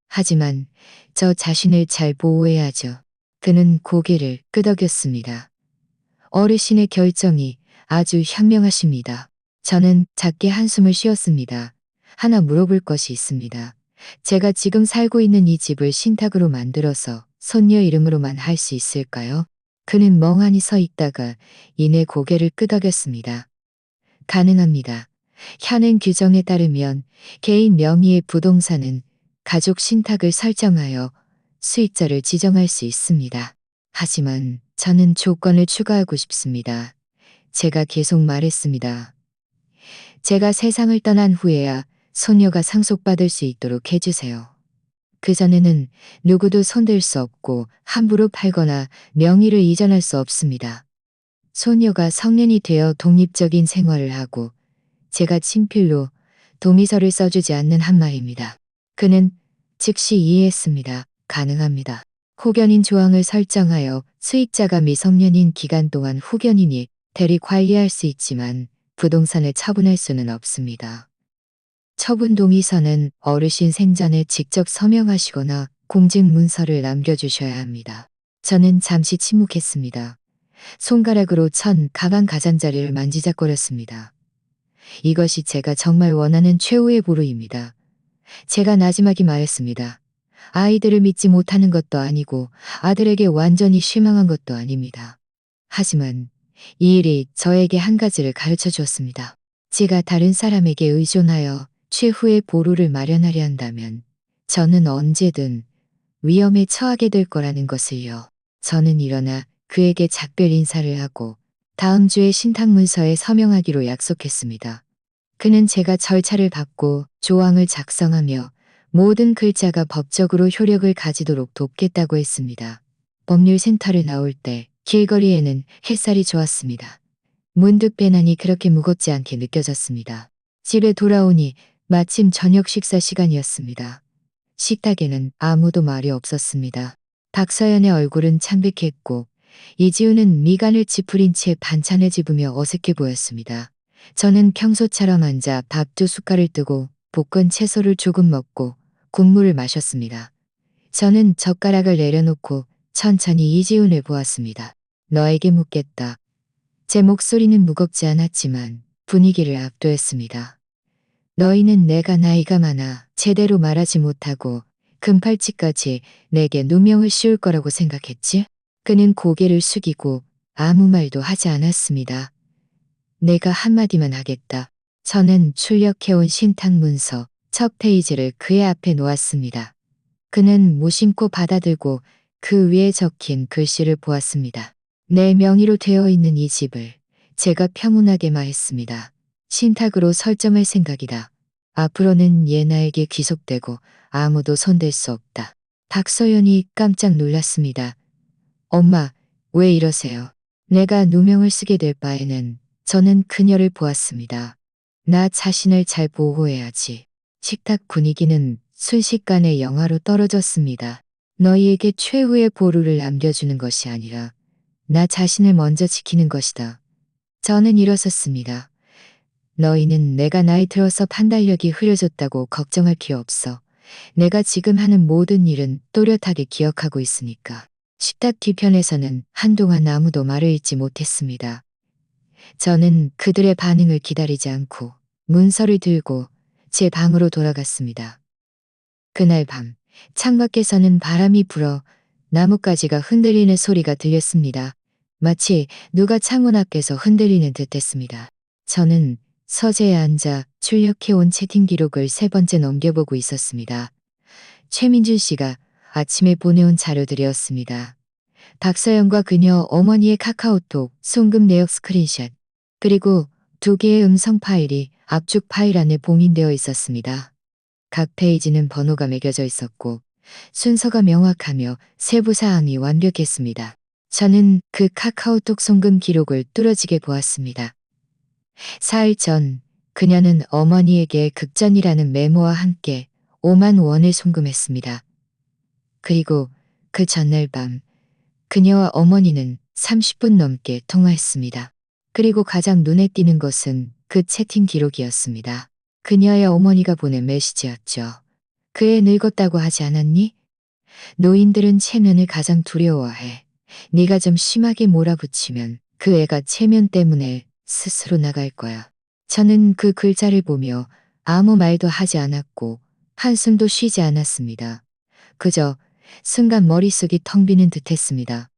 하지만 저 자신을 잘 보호해야죠. 그는 고개를 끄덕였습니다. 어르신의 결정이 아주 현명하십니다. 저는 작게 한숨을 쉬었습니다. 하나 물어볼 것이 있습니다. 제가 지금 살고 있는 이 집을 신탁으로 만들어서 손녀 이름으로만 할 수 있을까요? 그는 멍하니 서 있다가 이내 고개를 끄덕였습니다. 가능합니다. 현행 규정에 따르면 개인 명의의 부동산은 가족 신탁을 설정하여 수익자를 지정할 수 있습니다. 하지만 저는 조건을 추가하고 싶습니다. 제가 계속 말했습니다. 제가 세상을 떠난 후에야 소녀가 상속받을 수 있도록 해주세요. 그전에는 누구도 손댈 수 없고 함부로 팔거나 명의를 이전할 수 없습니다. 소녀가 성년이 되어 독립적인 생활을 하고 제가 친필로 동의서를 써주지 않는 한 말입니다. 그는 즉시 이해했습니다. 가능합니다. 후견인 조항을 설정하여 수익자가 미성년인 기간 동안 후견인이 대리 관리할 수 있지만 부동산을 처분할 수는 없습니다. 처분 동의서는 어르신 생전에 직접 서명하시거나 공증문서를 남겨주셔야 합니다. 저는 잠시 침묵했습니다. 손가락으로 천 가방 가장자리를 만지작거렸습니다. 이것이 제가 정말 원하는 최후의 보루입니다. 제가 나지막이 말했습니다. 아이들을 믿지 못하는 것도 아니고 아들에게 완전히 실망한 것도 아닙니다. 하지만 이 일이 저에게 한 가지를 가르쳐 주었습니다. 제가 다른 사람에게 의존하여 최후의 보루를 마련하려 한다면 저는 언제든 위험에 처하게 될 거라는 것을요. 저는 일어나 그에게 작별 인사를 하고 다음 주에 신탁문서에 서명하기로 약속했습니다. 그는 제가 절차를 밟고 조항을 작성하며 모든 글자가 법적으로 효력을 가지도록 돕겠다고 했습니다. 법률센터를 나올 때 길거리에는 햇살이 좋았습니다. 문득 배낭이 그렇게 무겁지 않게 느껴졌습니다. 집에 돌아오니 마침 저녁 식사 시간이었습니다. 식탁에는 아무도 말이 없었습니다. 박서연의 얼굴은 창백했고 이지우는 미간을 찌푸린 채 반찬을 집으며 어색해 보였습니다. 저는 평소처럼 앉아 밥 2숟갈을 뜨고 볶은 채소를 조금 먹고 국물을 마셨습니다. 저는 젓가락을 내려놓고 천천히 이지훈을 보았습니다. 너에게 묻겠다. 제 목소리는 무겁지 않았지만 분위기를 압도했습니다. 너희는 내가 나이가 많아 제대로 말하지 못하고 금팔찌까지 내게 누명을 씌울 거라고 생각했지? 그는 고개를 숙이고 아무 말도 하지 않았습니다. 내가 한마디만 하겠다. 저는 출력해온 신탁문서 첫 페이지를 그의 앞에 놓았습니다. 그는 무심코 받아들고 그 위에 적힌 글씨를 보았습니다. 내 명의로 되어 있는 이 집을 제가 평온하게 말했습니다. 신탁으로 설정할 생각이다. 앞으로는 얘 나에게 귀속되고 아무도 손댈 수 없다. 박서연이 깜짝 놀랐습니다. 엄마, 왜 이러세요? 내가 누명을 쓰게 될 바에는 저는 그녀를 보았습니다. 나 자신을 잘 보호해야지. 식탁 분위기는 순식간에 영하로 떨어졌습니다. 너희에게 최후의 보루를 남겨주는 것이 아니라 나 자신을 먼저 지키는 것이다. 저는 일어섰습니다. 너희는 내가 나이 들어서 판단력이 흐려졌다고 걱정할 필요 없어. 내가 지금 하는 모든 일은 또렷하게 기억하고 있으니까. 식탁 뒤편에서는 한동안 아무도 말을 잇지 못했습니다. 저는 그들의 반응을 기다리지 않고 문서를 들고 제 방으로 돌아갔습니다. 그날 밤 창밖에서는 바람이 불어 나뭇가지가 흔들리는 소리가 들렸습니다. 마치 누가 창문 앞에서 흔들리는 듯했습니다. 저는 서재에 앉아 출력해온 채팅 기록을 세 번째 넘겨보고 있었습니다. 최민준 씨가 아침에 보내온 자료들이었습니다. 박서연과 그녀 어머니의 카카오톡, 송금 내역 스크린샷, 그리고 2개의 음성 파일이 압축 파일 안에 봉인되어 있었습니다. 각 페이지는 번호가 매겨져 있었고 순서가 명확하며 세부 사항이 완벽했습니다. 저는 그 카카오톡 송금 기록을 뚫어지게 보았습니다. 4일 전 그녀는 어머니에게 극전이라는 메모와 함께 5만 원을 송금했습니다. 그리고 그 전날 밤 그녀와 어머니는 30분 넘게 통화했습니다. 그리고 가장 눈에 띄는 것은 그 채팅 기록이었습니다. 그녀의 어머니가 보낸 메시지였죠. 그 애 늙었다고 하지 않았니? 노인들은 체면을 가장 두려워해. 네가 좀 심하게 몰아붙이면 그 애가 체면 때문에 스스로 나갈 거야. 저는 그 글자를 보며 아무 말도 하지 않았고 한숨도 쉬지 않았습니다. 그저 순간 머릿속이 텅 비는 듯했습니다.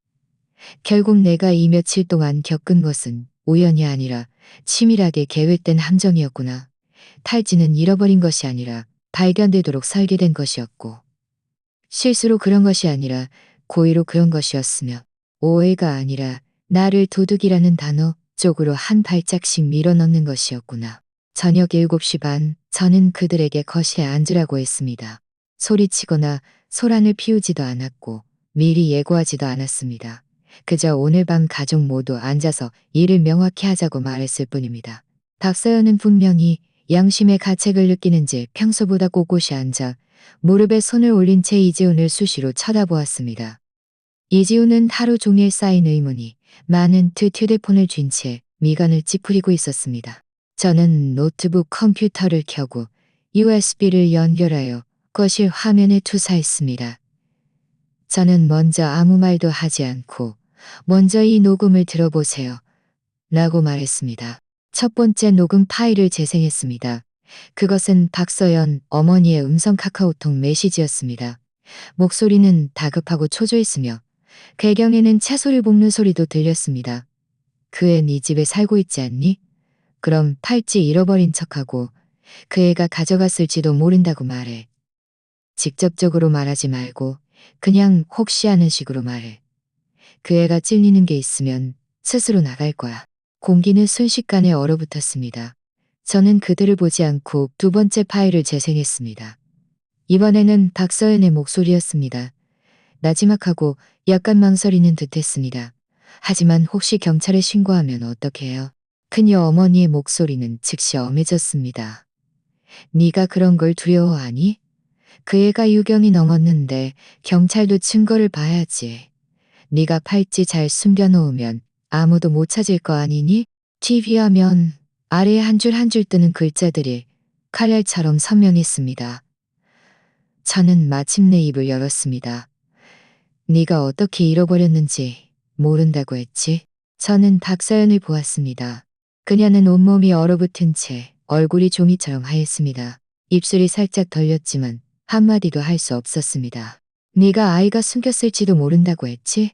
결국 내가 이 며칠 동안 겪은 것은 우연이 아니라 치밀하게 계획된 함정이었구나. 탈지는 잃어버린 것이 아니라 발견되도록 설계된 것이었고 실수로 그런 것이 아니라 고의로 그런 것이었으며 오해가 아니라 나를 도둑이라는 단어 쪽으로 한 발짝씩 밀어넣는 것이었구나. 저녁 7시 반 저는 그들에게 거실에 앉으라고 했습니다. 소리치거나 소란을 피우지도 않았고 미리 예고하지도 않았습니다. 그저 오늘 밤 가족 모두 앉아서 일을 명확히 하자고 말했을 뿐입니다. 박서연은 분명히 양심의 가책을 느끼는지 평소보다 꼿꼿이 앉아 무릎에 손을 올린 채 이지훈을 수시로 쳐다보았습니다. 이지훈은 하루 종일 쌓인 의문이 많은 휴대폰을 쥔 채 미간을 찌푸리고 있었습니다. 저는 노트북 컴퓨터를 켜고 USB를 연결하여 거실 화면에 투사했습니다. 저는 먼저 아무 말도 하지 않고 먼저 이 녹음을 들어보세요. 라고 말했습니다. 첫 번째 녹음 파일을 재생했습니다. 그것은 박서연 어머니의 음성 카카오톡 메시지였습니다. 목소리는 다급하고 초조했으며 배경에는 채소를 볶는 소리도 들렸습니다. 그 애 네 집에 살고 있지 않니? 그럼 팔찌 잃어버린 척하고 그 애가 가져갔을지도 모른다고 말해. 직접적으로 말하지 말고 그냥 혹시 하는 식으로 말해. 그 애가 찔리는 게 있으면 스스로 나갈 거야. 공기는 순식간에 얼어붙었습니다. 저는 그들을 보지 않고 두 번째 파일을 재생했습니다. 이번에는 박서연의 목소리였습니다. 나지막하고 약간 망설이는 듯했습니다. 하지만 혹시 경찰에 신고하면 어떡해요? 그녀 어머니의 목소리는 즉시 엄해졌습니다. 네가 그런 걸 두려워하니? 그 애가 유경이 넘었는데 경찰도 증거를 봐야지. 네가 팔찌 잘 숨겨놓으면 아무도 못 찾을 거 아니니? TV 화면 아래에 한 줄 한 줄 뜨는 글자들이 칼날처럼 선명했습니다. 저는 마침내 입을 열었습니다. 네가 어떻게 잃어버렸는지 모른다고 했지? 저는 박서연을 보았습니다. 그녀는 온몸이 얼어붙은 채 얼굴이 종이처럼 하였습니다. 입술이 살짝 떨렸지만 한마디도 할 수 없었습니다. 네가 아이가 숨겼을지도 모른다고 했지?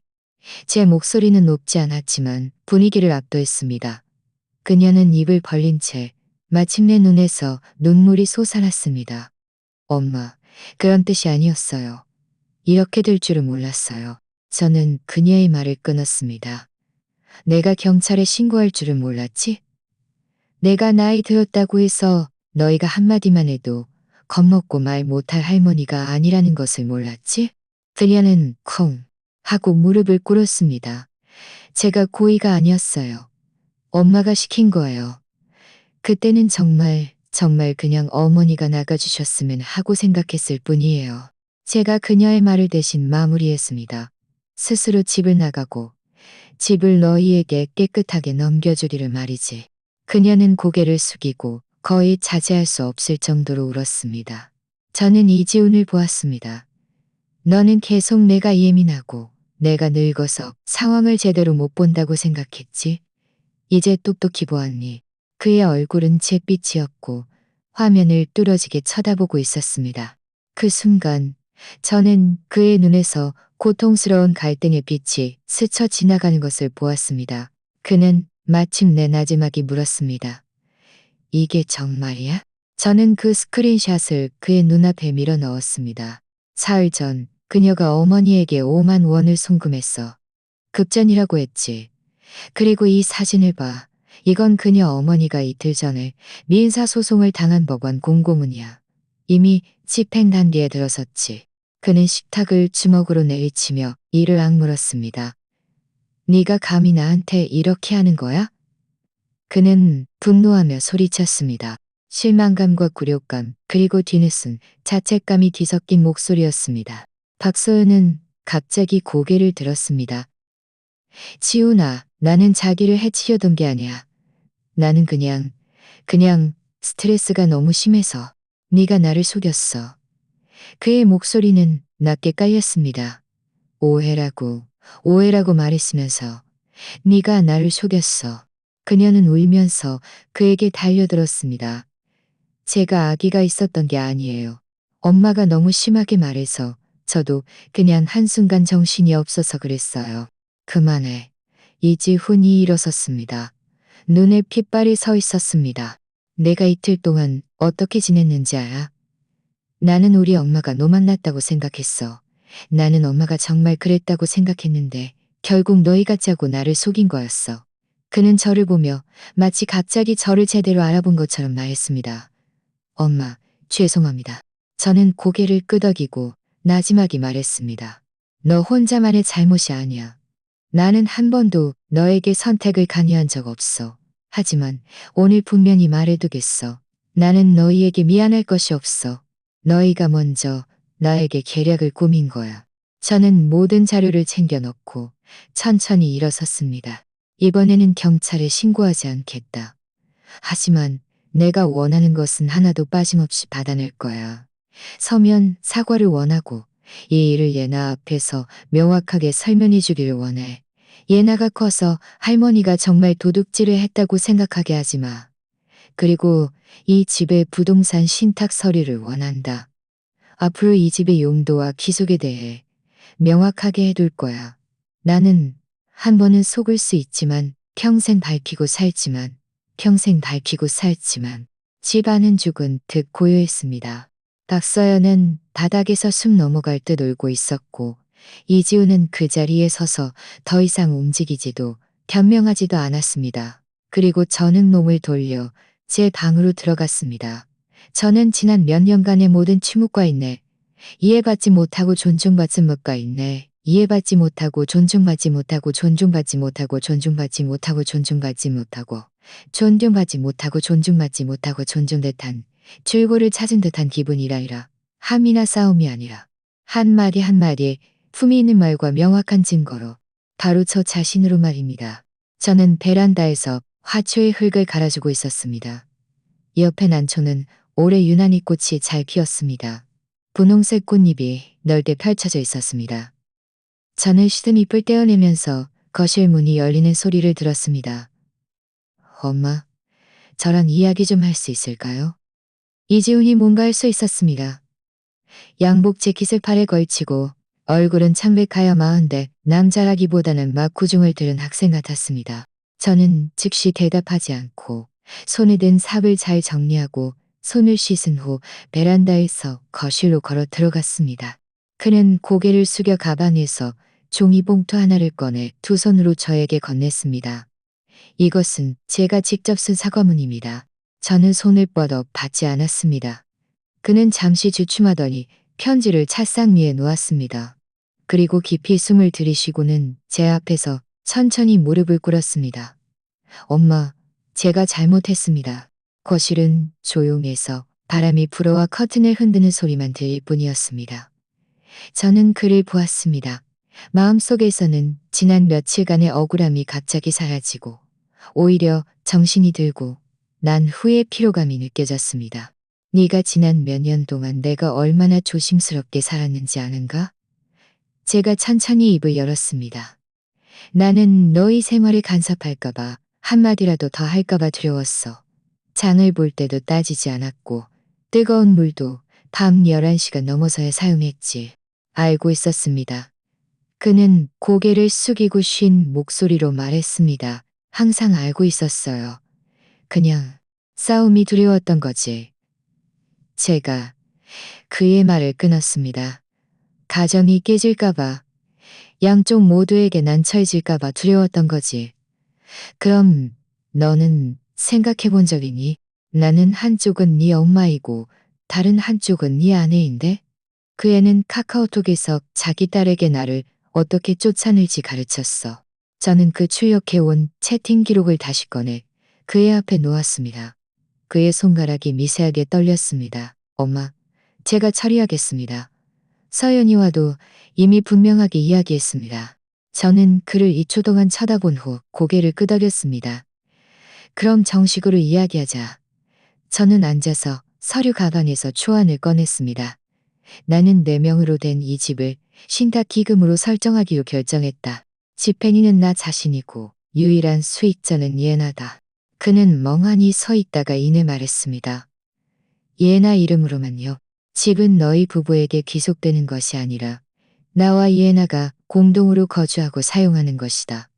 제 목소리는 높지 않았지만 분위기를 압도했습니다. 그녀는 입을 벌린 채 마침내 눈에서 눈물이 솟아났습니다. 엄마, 그런 뜻이 아니었어요. 이렇게 될 줄은 몰랐어요. 저는 그녀의 말을 끊었습니다. 내가 경찰에 신고할 줄은 몰랐지? 내가 나이 들었다고 해서 너희가 한마디만 해도 겁먹고 말 못할 할머니가 아니라는 것을 몰랐지? 그녀는 쿵 하고 무릎을 꿇었습니다. 제가 고의가 아니었어요. 엄마가 시킨 거예요. 그때는 정말 그냥 어머니가 나가주셨으면 하고 생각했을 뿐이에요. 제가 그녀의 말을 대신 마무리했습니다. 스스로 집을 나가고 집을 너희에게 깨끗하게 넘겨주리를 말이지. 그녀는 고개를 숙이고 거의 자제할 수 없을 정도로 울었습니다. 저는 이지훈을 보았습니다. 너는 계속 내가 예민하고 내가 늙어서 상황을 제대로 못 본다고 생각했지? 이제 똑똑히 보았니? 그의 얼굴은 잿빛이었고 화면을 뚫어지게 쳐다보고 있었습니다. 그 순간 저는 그의 눈에서 고통스러운 갈등의 빛이 스쳐 지나가는 것을 보았습니다. 그는 마침내 나지막이 물었습니다. 이게 정말이야? 저는 그 스크린샷을 그의 눈앞에 밀어 넣었습니다. 사흘 전 그녀가 어머니에게 5만 원을 송금했어. 급전이라고 했지. 그리고 이 사진을 봐. 이건 그녀 어머니가 이틀 전에 민사소송을 당한 법원 공고문이야. 이미 집행 단계에 들어섰지. 그는 식탁을 주먹으로 내리치며 이를 악물었습니다. 네가 감히 나한테 이렇게 하는 거야? 그는 분노하며 소리쳤습니다. 실망감과 굴욕감 그리고 뒤늦은 자책감이 뒤섞인 목소리였습니다. 박소연은 갑자기 고개를 들었습니다. 지훈아, 나는 자기를 해치려던 게 아니야. 나는 그냥 스트레스가 너무 심해서 네가 나를 속였어. 그의 목소리는 낮게 깔렸습니다. 오해라고 말했으면서 네가 나를 속였어. 그녀는 울면서 그에게 달려들었습니다. 제가 아기가 있었던 게 아니에요. 엄마가 너무 심하게 말해서 저도 그냥 한순간 정신이 없어서 그랬어요. 그만해. 이지훈이 일어섰습니다. 눈에 핏발이 서 있었습니다. 내가 이틀 동안 어떻게 지냈는지 알아? 나는 우리 엄마가 너 만났다고 생각했어. 나는 엄마가 정말 그랬다고 생각했는데 결국 너희가 짜고 나를 속인 거였어. 그는 저를 보며 마치 갑자기 저를 제대로 알아본 것처럼 말했습니다. 엄마, 죄송합니다. 저는 고개를 끄덕이고 나지막이 말했습니다. 너 혼자만의 잘못이 아니야. 나는 한 번도 너에게 선택을 강요한 적 없어. 하지만 오늘 분명히 말해두겠어. 나는 너희에게 미안할 것이 없어. 너희가 먼저 나에게 계략을 꾸민 거야. 저는 모든 자료를 챙겨 넣고 천천히 일어섰습니다. 이번에는 경찰에 신고하지 않겠다. 하지만 내가 원하는 것은 하나도 빠짐없이 받아낼 거야. 서면 사과를 원하고 이 일을 예나 앞에서 명확하게 설명해 주기를 원해. 예나가 커서 할머니가 정말 도둑질을 했다고 생각하게 하지 마. 그리고 이 집의 부동산 신탁 서류를 원한다. 앞으로 이 집의 용도와 귀속에 대해 명확하게 해둘 거야. 나는 한 번은 속을 수 있지만 평생 밝히고 살지만 집안은 죽은 듯 고요했습니다. 박서연은 바닥에서 숨 넘어갈 듯 울고 있었고 이지우는 그 자리에 서서 더 이상 움직이지도 변명하지도 않았습니다. 그리고 저는 몸을 돌려 제 방으로 들어갔습니다. 저는 지난 몇 년간의 모든 침묵과 인내, 이해받지 못하고 존중받지 못과 인내, 이해받지 못하고 존중받지 못하고 존중받지 못하고 존중받지 못하고 존중받지 못하고 존중받지 못하고 존중받지 못하고 존중듯한 줄고를 찾은 듯한 기분이라이라. 함이나 싸움이 아니라 한마디 한마디 품위 있는 말과 명확한 증거로 바로 저 자신으로 말입니다. 저는 베란다에서 화초의 흙을 갈아주고 있었습니다. 옆에 난초는 올해 유난히 꽃이 잘 피었습니다. 분홍색 꽃잎이 넓게 펼쳐져 있었습니다. 저는 시드잎을 떼어내면서 거실 문이 열리는 소리를 들었습니다. 엄마, 저랑 이야기 좀 할 수 있을까요? 이지훈이 뭔가 할 수 있었습니다. 양복 재킷을 팔에 걸치고 얼굴은 창백하여 마흔대 남자라기보다는 막 구중을 들은 학생 같았습니다. 저는 즉시 대답하지 않고 손에 든 삽을 잘 정리하고 손을 씻은 후 베란다에서 거실로 걸어 들어갔습니다. 그는 고개를 숙여 가방에서 종이봉투 하나를 꺼내 두 손으로 저에게 건넸습니다. 이것은 제가 직접 쓴 사과문입니다. 저는 손을 뻗어 받지 않았습니다. 그는 잠시 주춤하더니 편지를 책상 위에 놓았습니다. 그리고 깊이 숨을 들이쉬고는 제 앞에서 천천히 무릎을 꿇었습니다. 엄마, 제가 잘못했습니다. 거실은 조용해서 바람이 불어와 커튼을 흔드는 소리만 들릴 뿐이었습니다. 저는 그를 보았습니다. 마음속에서는 지난 며칠간의 억울함이 갑자기 사라지고 오히려 정신이 들고 난 후회 피로감이 느껴졌습니다. 네가 지난 몇 년 동안 내가 얼마나 조심스럽게 살았는지 아는가? 제가 천천히 입을 열었습니다. 나는 너희 생활에 간섭할까봐 한마디라도 더 할까봐 두려웠어. 장을 볼 때도 따지지 않았고 뜨거운 물도 밤 11시가 넘어서야 사용했지. 알고 있었습니다. 그는 고개를 숙이고 쉰 목소리로 말했습니다. 항상 알고 있었어요. 그냥 싸움이 두려웠던 거지. 제가 그의 말을 끊었습니다. 가정이 깨질까봐, 양쪽 모두에게 난처해질까봐 두려웠던 거지. 그럼 너는 생각해 본 적 있니? 나는 한쪽은 네 엄마이고 다른 한쪽은 네 아내인데? 그 애는 카카오톡에서 자기 딸에게 나를 어떻게 쫓아낼지 가르쳤어. 저는 그 출력해온 채팅 기록을 다시 꺼내 그의 앞에 놓았습니다. 그의 손가락이 미세하게 떨렸습니다. 엄마, 제가 처리하겠습니다. 서연이와도 이미 분명하게 이야기했습니다. 저는 그를 2초 동안 쳐다본 후 고개를 끄덕였습니다. 그럼 정식으로 이야기하자. 저는 앉아서 서류 가방에서 초안을 꺼냈습니다. 나는 4명으로 된 이 집을 신탁 기금으로 설정하기로 결정했다. 집행인은 나 자신이고 유일한 수익자는 예나다. 그는 멍하니 서 있다가 이내 말했습니다. 예나 이름으로만요. 집은 너희 부부에게 귀속되는 것이 아니라 나와 예나가 공동으로 거주하고 사용하는 것이다.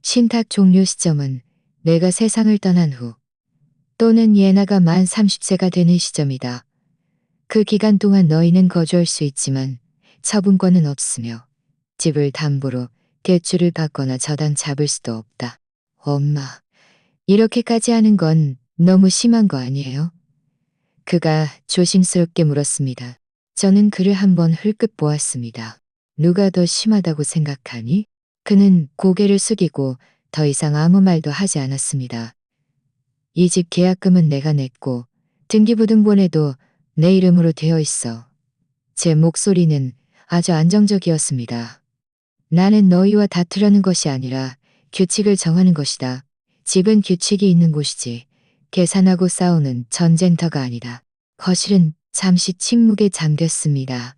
신탁 종료 시점은 내가 세상을 떠난 후 또는 예나가 만 30세가 되는 시점이다. 그 기간 동안 너희는 거주할 수 있지만 처분권은 없으며 집을 담보로 대출을 받거나 저당 잡을 수도 없다. 엄마, 이렇게까지 하는 건 너무 심한 거 아니에요? 그가 조심스럽게 물었습니다. 저는 그를 한번 흘끗 보았습니다. 누가 더 심하다고 생각하니? 그는 고개를 숙이고 더 이상 아무 말도 하지 않았습니다. 이 집 계약금은 내가 냈고 등기부등본에도 내 이름으로 되어 있어. 제 목소리는 아주 안정적이었습니다. 나는 너희와 다투려는 것이 아니라 규칙을 정하는 것이다. 집은 규칙이 있는 곳이지. 계산하고 싸우는 전쟁터가 아니다. 거실은 잠시 침묵에 잠겼습니다.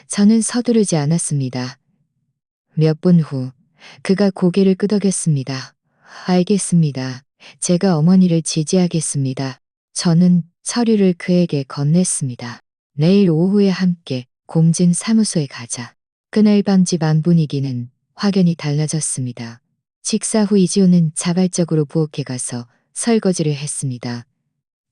저는 서두르지 않았습니다. 몇 분 후 그가 고개를 끄덕였습니다. 알겠습니다. 제가 어머니를 지지하겠습니다. 저는 서류를 그에게 건넸습니다. 내일 오후에 함께 공진 사무소에 가자. 그날 밤 집 안 분위기는 확연히 달라졌습니다. 식사 후 이지호는 자발적으로 부엌에 가서 설거지를 했습니다.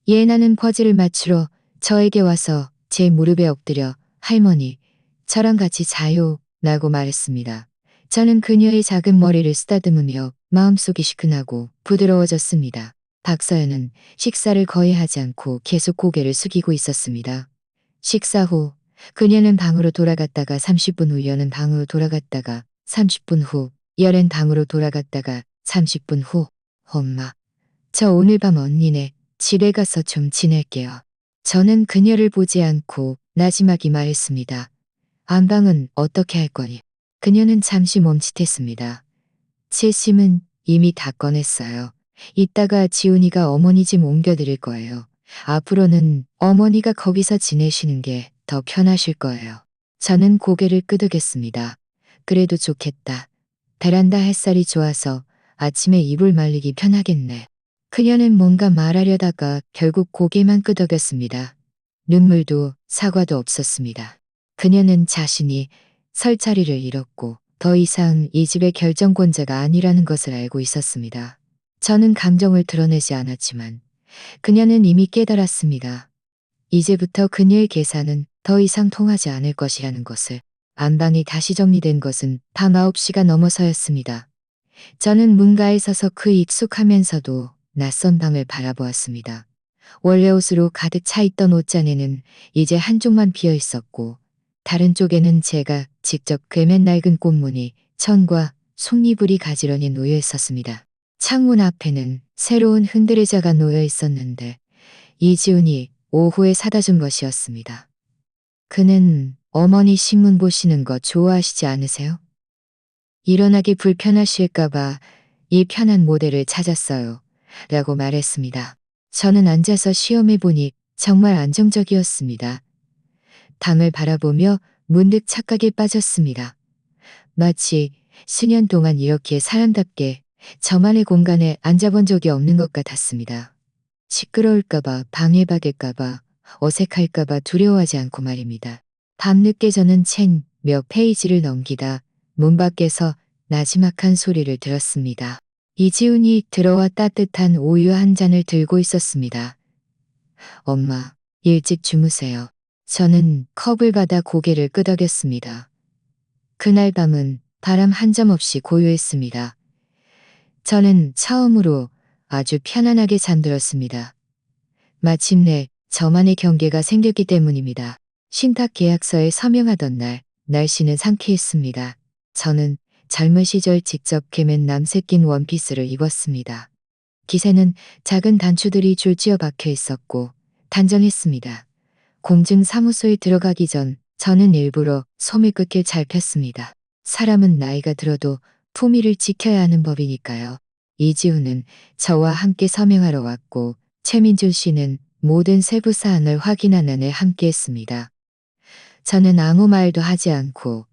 예나는 퍼즐을 맞추러 저에게 와서 제 무릎에 엎드려 할머니, 저랑 같이 자요 라고 말했습니다. 저는 그녀의 작은 머리를 쓰다듬으며 마음속이 시큰하고 부드러워졌습니다. 박서연은 식사를 거의 하지 않고 계속 고개를 숙이고 있었습니다. 식사 후 그녀는 방으로 돌아갔다가 30분 후 여는 방으로 돌아갔다가 30분 후 여는 방으로 돌아갔다가 30분 후 엄마, 저 오늘 밤 언니네 집에 가서 좀 지낼게요. 저는 그녀를 보지 않고 나지막이 말했습니다. 안방은 어떻게 할 거니? 그녀는 잠시 멈칫했습니다. 제 짐은 이미 다 꺼냈어요. 이따가 지훈이가 어머니 짐 옮겨드릴 거예요. 앞으로는 어머니가 거기서 지내시는 게 더 편하실 거예요. 저는 고개를 끄덕였습니다. 그래도 좋겠다. 베란다 햇살이 좋아서 아침에 이불 말리기 편하겠네. 그녀는 뭔가 말하려다가 결국 고개만 끄덕였습니다. 눈물도 사과도 없었습니다. 그녀는 자신이 설 자리를 잃었고 더 이상 이 집의 결정권자가 아니라는 것을 알고 있었습니다. 저는 감정을 드러내지 않았지만 그녀는 이미 깨달았습니다. 이제부터 그녀의 계산은 더 이상 통하지 않을 것이라는 것을. 안방이 다시 정리된 것은 밤 9시가 넘어서였습니다. 저는 문가에 서서 그 익숙하면서도 낯선 방을 바라보았습니다. 원래 옷으로 가득 차 있던 옷장에는 이제 한쪽만 비어 있었고 다른 쪽에는 제가 직접 꿰맨 낡은 꽃무늬 천과 속리불이 가지런히 놓여 있었습니다. 창문 앞에는 새로운 흔들의자가 놓여 있었는데 이지훈이 오후에 사다 준 것이었습니다. 그는 어머니 신문 보시는 거 좋아하시지 않으세요? 일어나기 불편하실까봐 이 편한 모델을 찾았어요. 라고 말했습니다. 저는 앉아서 시험해 보니 정말 안정적이었습니다. 방을 바라보며 문득 착각에 빠졌습니다. 마치 수년 동안 이렇게 사람답게 저만의 공간에 앉아본 적이 없는 것 같았습니다. 시끄러울까봐, 방해받을까봐, 어색할까봐 두려워하지 않고 말입니다. 밤늦게 저는 책 몇 페이지를 넘기다 문 밖에서 나지막한 소리를 들었습니다. 이지훈이 들어와 따뜻한 우유 한 잔을 들고 있었습니다. 엄마, 일찍 주무세요. 저는 컵을 받아 고개를 끄덕였습니다. 그날 밤은 바람 한 점 없이 고요했습니다. 저는 처음으로 아주 편안하게 잠들었습니다. 마침내 저만의 경계가 생겼기 때문입니다. 신탁 계약서에 서명하던 날, 날씨는 상쾌했습니다. 저는 젊은 시절 직접 개맨 남색 긴 원피스를 입었습니다. 기세는 작은 단추들이 줄지어 박혀 있었고 단정했습니다. 공증사무소에 들어가기 전 저는 일부러 소매 끝을 잘 폈습니다. 사람은 나이가 들어도 품위를 지켜야 하는 법이니까요. 이지훈은 저와 함께 서명하러 왔고 최민준 씨는 모든 세부 사항을 확인하는 애 함께 했습니다. 저는 아무 말도 하지 않고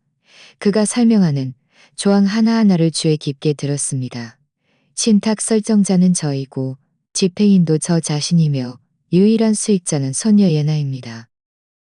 그가 설명하는 조항 하나하나를 귀에 깊게 들었습니다. 신탁 설정자는 저이고 집행인도 저 자신이며 유일한 수익자는 손녀 예나입니다.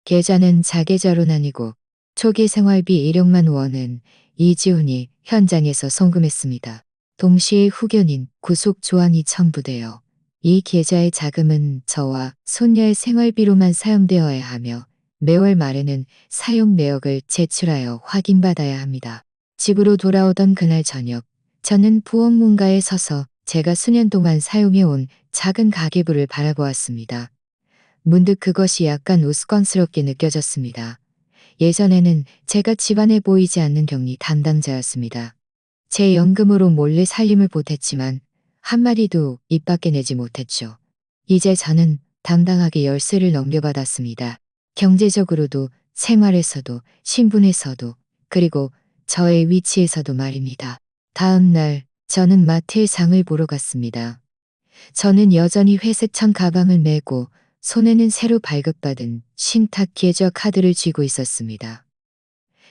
계좌는 자계좌로 나뉘고 초기 생활비 1억만 원은 이지훈이 현장에서 송금했습니다. 동시에 후견인 구속 조항이 첨부되어 이 계좌의 자금은 저와 손녀의 생활비로만 사용되어야 하며 매월 말에는 사용 내역을 제출하여 확인받아야 합니다. 집으로 돌아오던 그날 저녁, 저는 부엌 문가에 서서 제가 수년 동안 사용해온 작은 가계부를 바라보았습니다. 문득 그것이 약간 우스꽝스럽게 느껴졌습니다. 예전에는 제가 집안에 보이지 않는 격리 담당자였습니다. 제 연금으로 몰래 살림을 보탰지만 한마디도 입 밖에 내지 못했죠. 이제 저는 당당하게 열쇠를 넘겨받았습니다. 경제적으로도 생활에서도 신분에서도 그리고 저의 위치에서도 말입니다. 다음 날 저는 마트에 상을 보러 갔습니다. 저는 여전히 회색 천 가방을 메고 손에는 새로 발급받은 신탁 계좌 카드를 쥐고 있었습니다.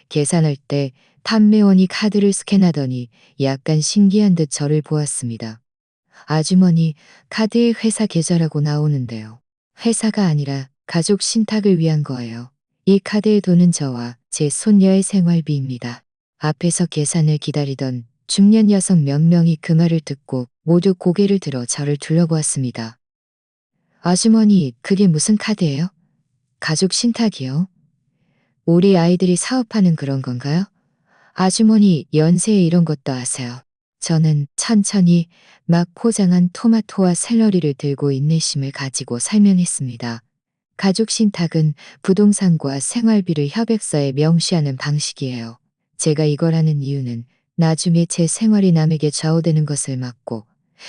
계산할 때 판매원이 카드를 스캔하더니 약간 신기한 듯 저를 보았습니다. 아주머니, 카드에 회사 계좌라고 나오는데요. 회사가 아니라 가족 신탁을 위한 거예요. 이 카드의 돈은 저와 제 손녀의 생활비입니다. 앞에서 계산을 기다리던 중년 여성 몇 명이 그 말을 듣고 모두 고개를 들어 저를 둘러보았습니다. 아주머니, 그게 무슨 카드예요? 가족 신탁이요? 우리 아이들이 사업하는 그런 건가요? 아주머니, 연세에 이런 것도 아세요? 저는 천천히 막 포장한 토마토와 샐러리를 들고 인내심을 가지고 설명했습니다. 가족 신탁은 부동산과 생활비를 협약서에 명시하는 방식이에요. 제가 이걸 하는 이유는 나중에 제 생활이 남에게 좌우되는 것을 막고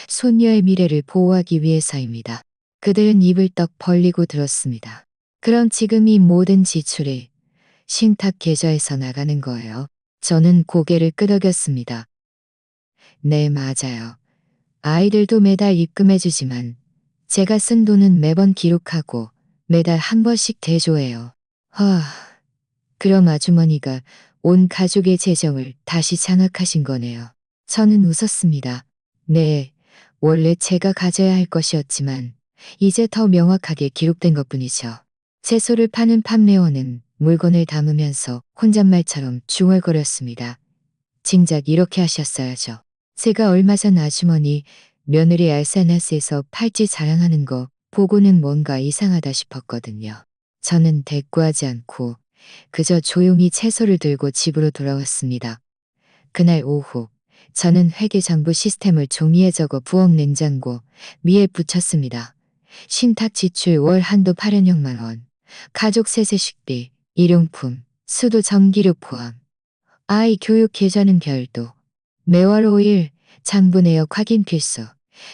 손녀의 미래를 보호하기 위해서입니다. 그들은 입을 떡 벌리고 들었습니다. 그럼 지금 이 모든 지출이 신탁 계좌에서 나가는 거예요. 저는 고개를 끄덕였습니다. 네, 맞아요. 아이들도 매달 입금해주지만 제가 쓴 돈은 매번 기록하고 매달 한 번씩 대조해요. 그럼 아주머니가 온 가족의 재정을 다시 장악하신 거네요. 저는 웃었습니다. 네, 원래 제가 가져야 할 것이었지만 이제 더 명확하게 기록된 것뿐이죠. 채소를 파는 판매원은 물건을 담으면서 혼잣말처럼 중얼거렸습니다. 진작 이렇게 하셨어야죠. 제가 얼마 전 아주머니 며느리 SNS에서 팔찌 자랑하는 거 보고는 뭔가 이상하다 싶었거든요. 저는 대꾸하지 않고 그저 조용히 채소를 들고 집으로 돌아왔습니다. 그날 오후 저는 회계장부 시스템을 종이에 적어 부엌 냉장고 위에 붙였습니다. 신탁 지출 월 한도 8년여만 원, 가족 세세식비, 일용품, 수도 전기료 포함, 아이 교육 계좌는 별도, 매월 5일 장부 내역 확인 필수.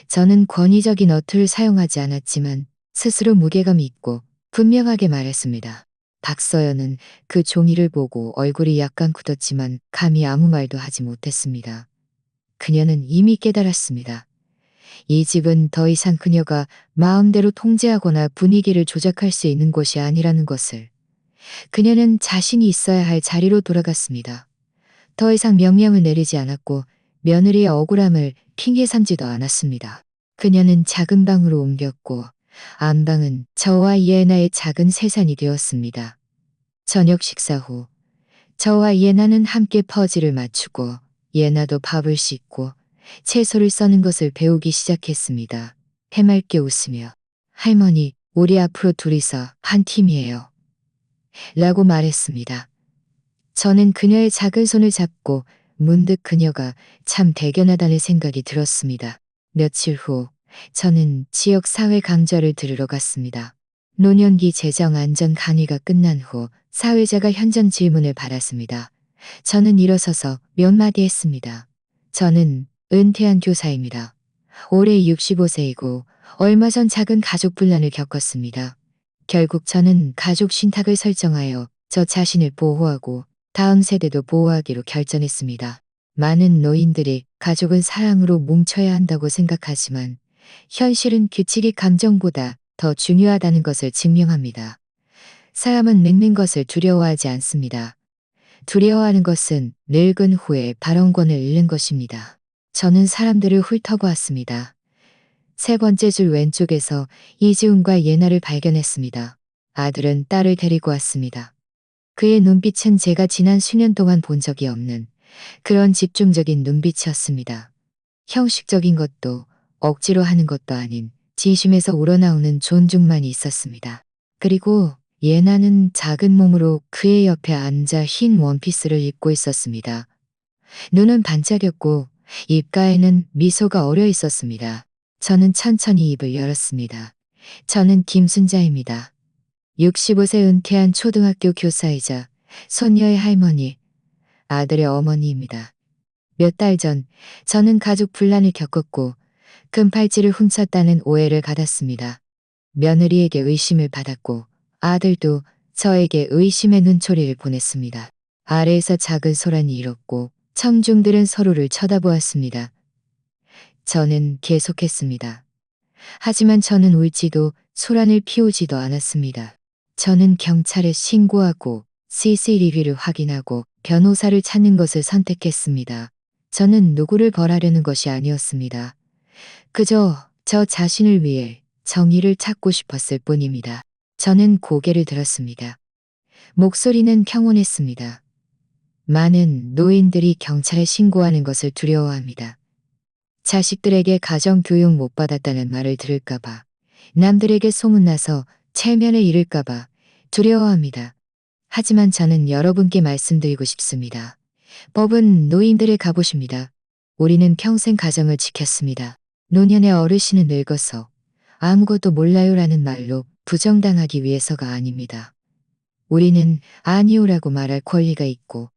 저는 권위적인 어투를 사용하지 않았지만 스스로 무게감 있고 분명하게 말했습니다. 박서연은 그 종이를 보고 얼굴이 약간 굳었지만 감히 아무 말도 하지 못했습니다. 그녀는 이미 깨달았습니다. 이 집은 더 이상 그녀가 마음대로 통제하거나 분위기를 조작할 수 있는 곳이 아니라는 것을. 그녀는 자신이 있어야 할 자리로 돌아갔습니다. 더 이상 명령을 내리지 않았고 며느리의 억울함을 핑계 삼지도 않았습니다. 그녀는 작은 방으로 옮겼고 안방은 저와 예나의 작은 세산이 되었습니다. 저녁 식사 후 저와 예나는 함께 퍼즐을 맞추고 예나도 밥을 씻고 채소를 써는 것을 배우기 시작했습니다. 해맑게 웃으며 할머니, 우리 앞으로 둘이서 한 팀이에요. 라고 말했습니다. 저는 그녀의 작은 손을 잡고 문득 그녀가 참 대견하다는 생각이 들었습니다. 며칠 후 저는 지역 사회 강좌를 들으러 갔습니다. 노년기 재정 안전 강의가 끝난 후 사회자가 현장 질문을 받았습니다. 저는 일어서서 몇 마디 했습니다. 저는 은퇴한 교사입니다. 올해 65세이고 얼마 전 작은 가족 분란을 겪었습니다. 결국 저는 가족 신탁을 설정하여 저 자신을 보호하고 다음 세대도 보호하기로 결정했습니다. 많은 노인들이 가족은 사랑으로 뭉쳐야 한다고 생각하지만 현실은 규칙이 감정보다 더 중요하다는 것을 증명합니다. 사람은 늙는 것을 두려워하지 않습니다. 두려워하는 것은 늙은 후에 발언권을 잃는 것입니다. 저는 사람들을 훑어보았습니다. 세 번째 줄 왼쪽에서 이지훈과 예나를 발견했습니다. 아들은 딸을 데리고 왔습니다. 그의 눈빛은 제가 지난 수년 동안 본 적이 없는 그런 집중적인 눈빛이었습니다. 형식적인 것도 억지로 하는 것도 아닌 진심에서 우러나오는 존중만이 있었습니다. 그리고 예나는 작은 몸으로 그의 옆에 앉아 흰 원피스를 입고 있었습니다. 눈은 반짝였고 입가에는 미소가 어려 있었습니다. 저는 천천히 입을 열었습니다. 저는 김순자입니다. 65세 은퇴한 초등학교 교사이자 손녀의 할머니, 아들의 어머니입니다. 몇 달 전 저는 가족 분란을 겪었고 금팔찌를 훔쳤다는 오해를 받았습니다. 며느리에게 의심을 받았고 아들도 저에게 의심의 눈초리를 보냈습니다. 아래에서 작은 소란이 일었고 청중들은 서로를 쳐다보았습니다. 저는 계속했습니다. 하지만 저는 울지도 소란을 피우지도 않았습니다. 저는 경찰에 신고하고 CCTV를 확인하고 변호사를 찾는 것을 선택했습니다. 저는 누구를 벌하려는 것이 아니었습니다. 그저 저 자신을 위해 정의를 찾고 싶었을 뿐입니다. 저는 고개를 들었습니다. 목소리는 평온했습니다. 많은 노인들이 경찰에 신고하는 것을 두려워합니다. 자식들에게 가정교육 못 받았다는 말을 들을까봐, 남들에게 소문나서 체면을 잃을까봐 두려워합니다. 하지만 저는 여러분께 말씀드리고 싶습니다. 법은 노인들의 갑옷입니다. 우리는 평생 가정을 지켰습니다. 노년의 어르신은 늙어서 아무것도 몰라요라는 말로 부정당하기 위해서가 아닙니다. 우리는 아니오라고 말할 권리가 있고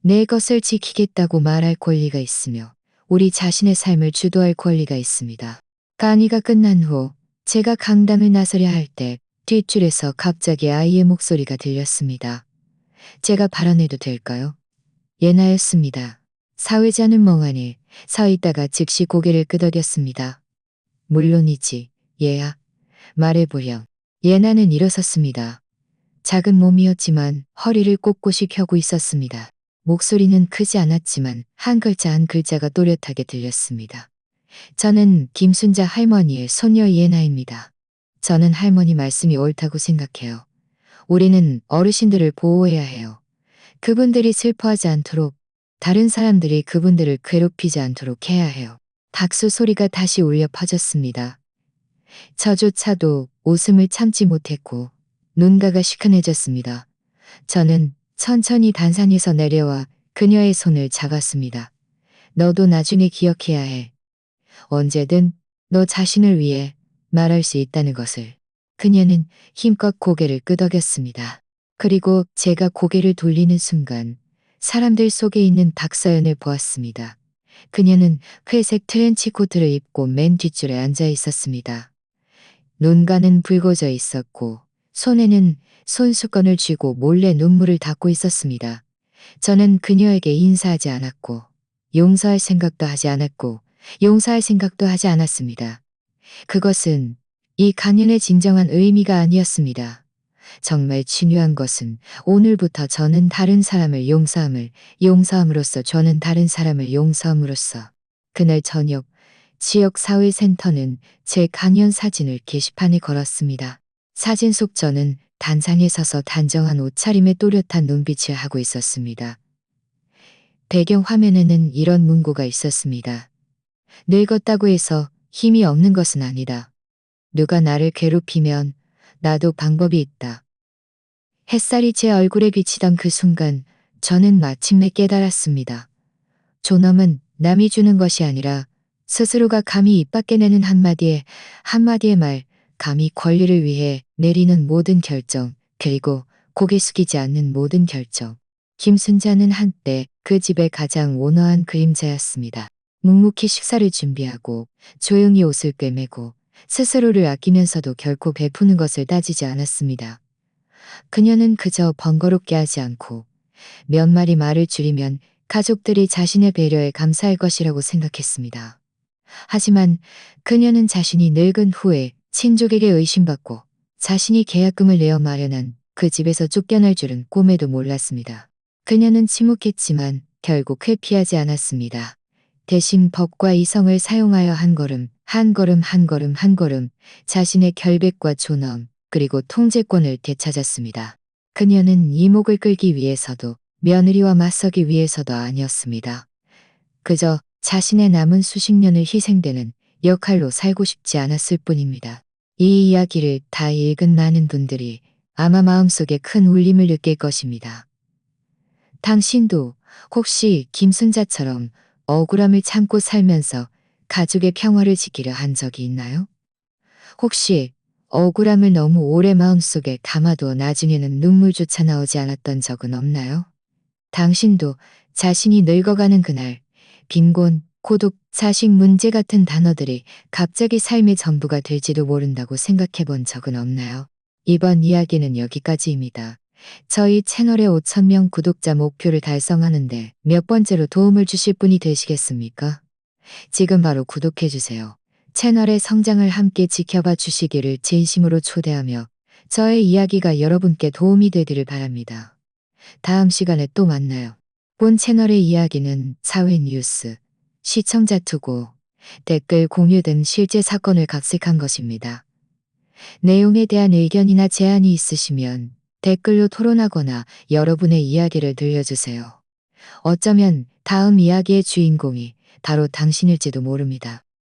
내 것을 지키겠다고 말할 권리가 있으며 우리 자신의 삶을 주도할 권리가 있습니다. 강의가 끝난 후 제가 강당을 나서려 할 때 뒷줄에서 갑자기 아이의 목소리가 들렸습니다. 제가 발언해도 될까요? 예나였습니다. 사회자는 멍하니 서 있다가 즉시 고개를 끄덕였습니다. 물론이지, 얘야. 말해보렴. 예나는 일어섰습니다. 작은 몸이었지만 허리를 꼿꼿이 펴고 있었습니다. 목소리는 크지 않았지만 한 글자 한 글자가 또렷하게 들렸습니다. 저는 김순자 할머니의 손녀 예나입니다. 저는 할머니 말씀이 옳다고 생각해요. 우리는 어르신들을 보호해야 해요. 그분들이 슬퍼하지 않도록, 다른 사람들이 그분들을 괴롭히지 않도록 해야 해요. 박수 소리가 다시 울려 퍼졌습니다. 저조차도 웃음을 참지 못했고 눈가가 시큰해졌습니다. 저는 천천히 단상에서 내려와 그녀의 손을 잡았습니다. 너도 나중에 기억해야 해. 언제든 너 자신을 위해 말할 수 있다는 것을. 그녀는 힘껏 고개를 끄덕였습니다. 그리고 제가 고개를 돌리는 순간 사람들 속에 있는 박서연을 보았습니다. 그녀는 회색 트렌치 코트를 입고 맨 뒷줄에 앉아 있었습니다. 눈가는 붉어져 있었고 손에는 손수건을 쥐고 몰래 눈물을 닦고 있었습니다. 저는 그녀에게 인사하지 않았고 용서할 생각도 하지 않았고 용서할 생각도 하지 않았습니다. 그것은 이 강연의 진정한 의미가 아니었습니다. 정말 중요한 것은 오늘부터 저는 다른 사람을 용서함으로써 저는 다른 사람을 용서함으로써 그날 저녁 지역사회센터는 제 강연 사진을 게시판에 걸었습니다. 사진 속 저는 단상에 서서 단정한 옷차림에 또렷한 눈빛을 하고 있었습니다. 배경 화면에는 이런 문구가 있었습니다. 늙었다고 해서 힘이 없는 것은 아니다. 누가 나를 괴롭히면 나도 방법이 있다. 햇살이 제 얼굴에 비치던 그 순간 저는 마침내 깨달았습니다. 존엄은 남이 주는 것이 아니라 스스로가 감히 입 밖에 내는 한마디의 말, 감히 권리를 위해 내리는 모든 결정, 그리고 고개 숙이지 않는 모든 결정. 김순자는 한때 그 집의 가장 온화한 그림자였습니다. 묵묵히 식사를 준비하고 조용히 옷을 꿰매고 스스로를 아끼면서도 결코 베푸는 것을 따지지 않았습니다. 그녀는 그저 번거롭게 하지 않고 몇 마리 말을 줄이면 가족들이 자신의 배려에 감사할 것이라고 생각했습니다. 하지만 그녀는 자신이 늙은 후에 친족에게 의심받고 자신이 계약금을 내어 마련한 그 집에서 쫓겨날 줄은 꿈에도 몰랐습니다. 그녀는 침묵했지만 결국 회피하지 않았습니다. 대신 법과 이성을 사용하여 한 걸음, 한 걸음, 한 걸음, 한 걸음 자신의 결백과 존엄, 그리고 통제권을 되찾았습니다. 그녀는 이목을 끌기 위해서도 며느리와 맞서기 위해서도 아니었습니다. 그저 자신의 남은 수십 년을 희생되는 역할로 살고 싶지 않았을 뿐입니다. 이 이야기를 다 읽은 많은 분들이 아마 마음속에 큰 울림을 느낄 것입니다. 당신도 혹시 김순자처럼 억울함을 참고 살면서 가족의 평화를 지키려 한 적이 있나요? 혹시 억울함을 너무 오래 마음속에 담아도 나중에는 눈물조차 나오지 않았던 적은 없나요? 당신도 자신이 늙어가는 그날, 빈곤, 고독, 자식 문제 같은 단어들이 갑자기 삶의 전부가 될지도 모른다고 생각해 본 적은 없나요? 이번 이야기는 여기까지입니다. 저희 채널의 5,000명 구독자 목표를 달성하는데 몇 번째로 도움을 주실 분이 되시겠습니까? 지금 바로 구독해주세요. 채널의 성장을 함께 지켜봐 주시기를 진심으로 초대하며 저의 이야기가 여러분께 도움이 되기를 바랍니다. 다음 시간에 또 만나요. 본 채널의 이야기는 사회 뉴스, 시청자 투고, 댓글 공유 등 실제 사건을 각색한 것입니다. 내용에 대한 의견이나 제안이 있으시면 댓글로 토론하거나 여러분의 이야기를 들려주세요. 어쩌면 다음 이야기의 주인공이 바로 당신일지도 모릅니다.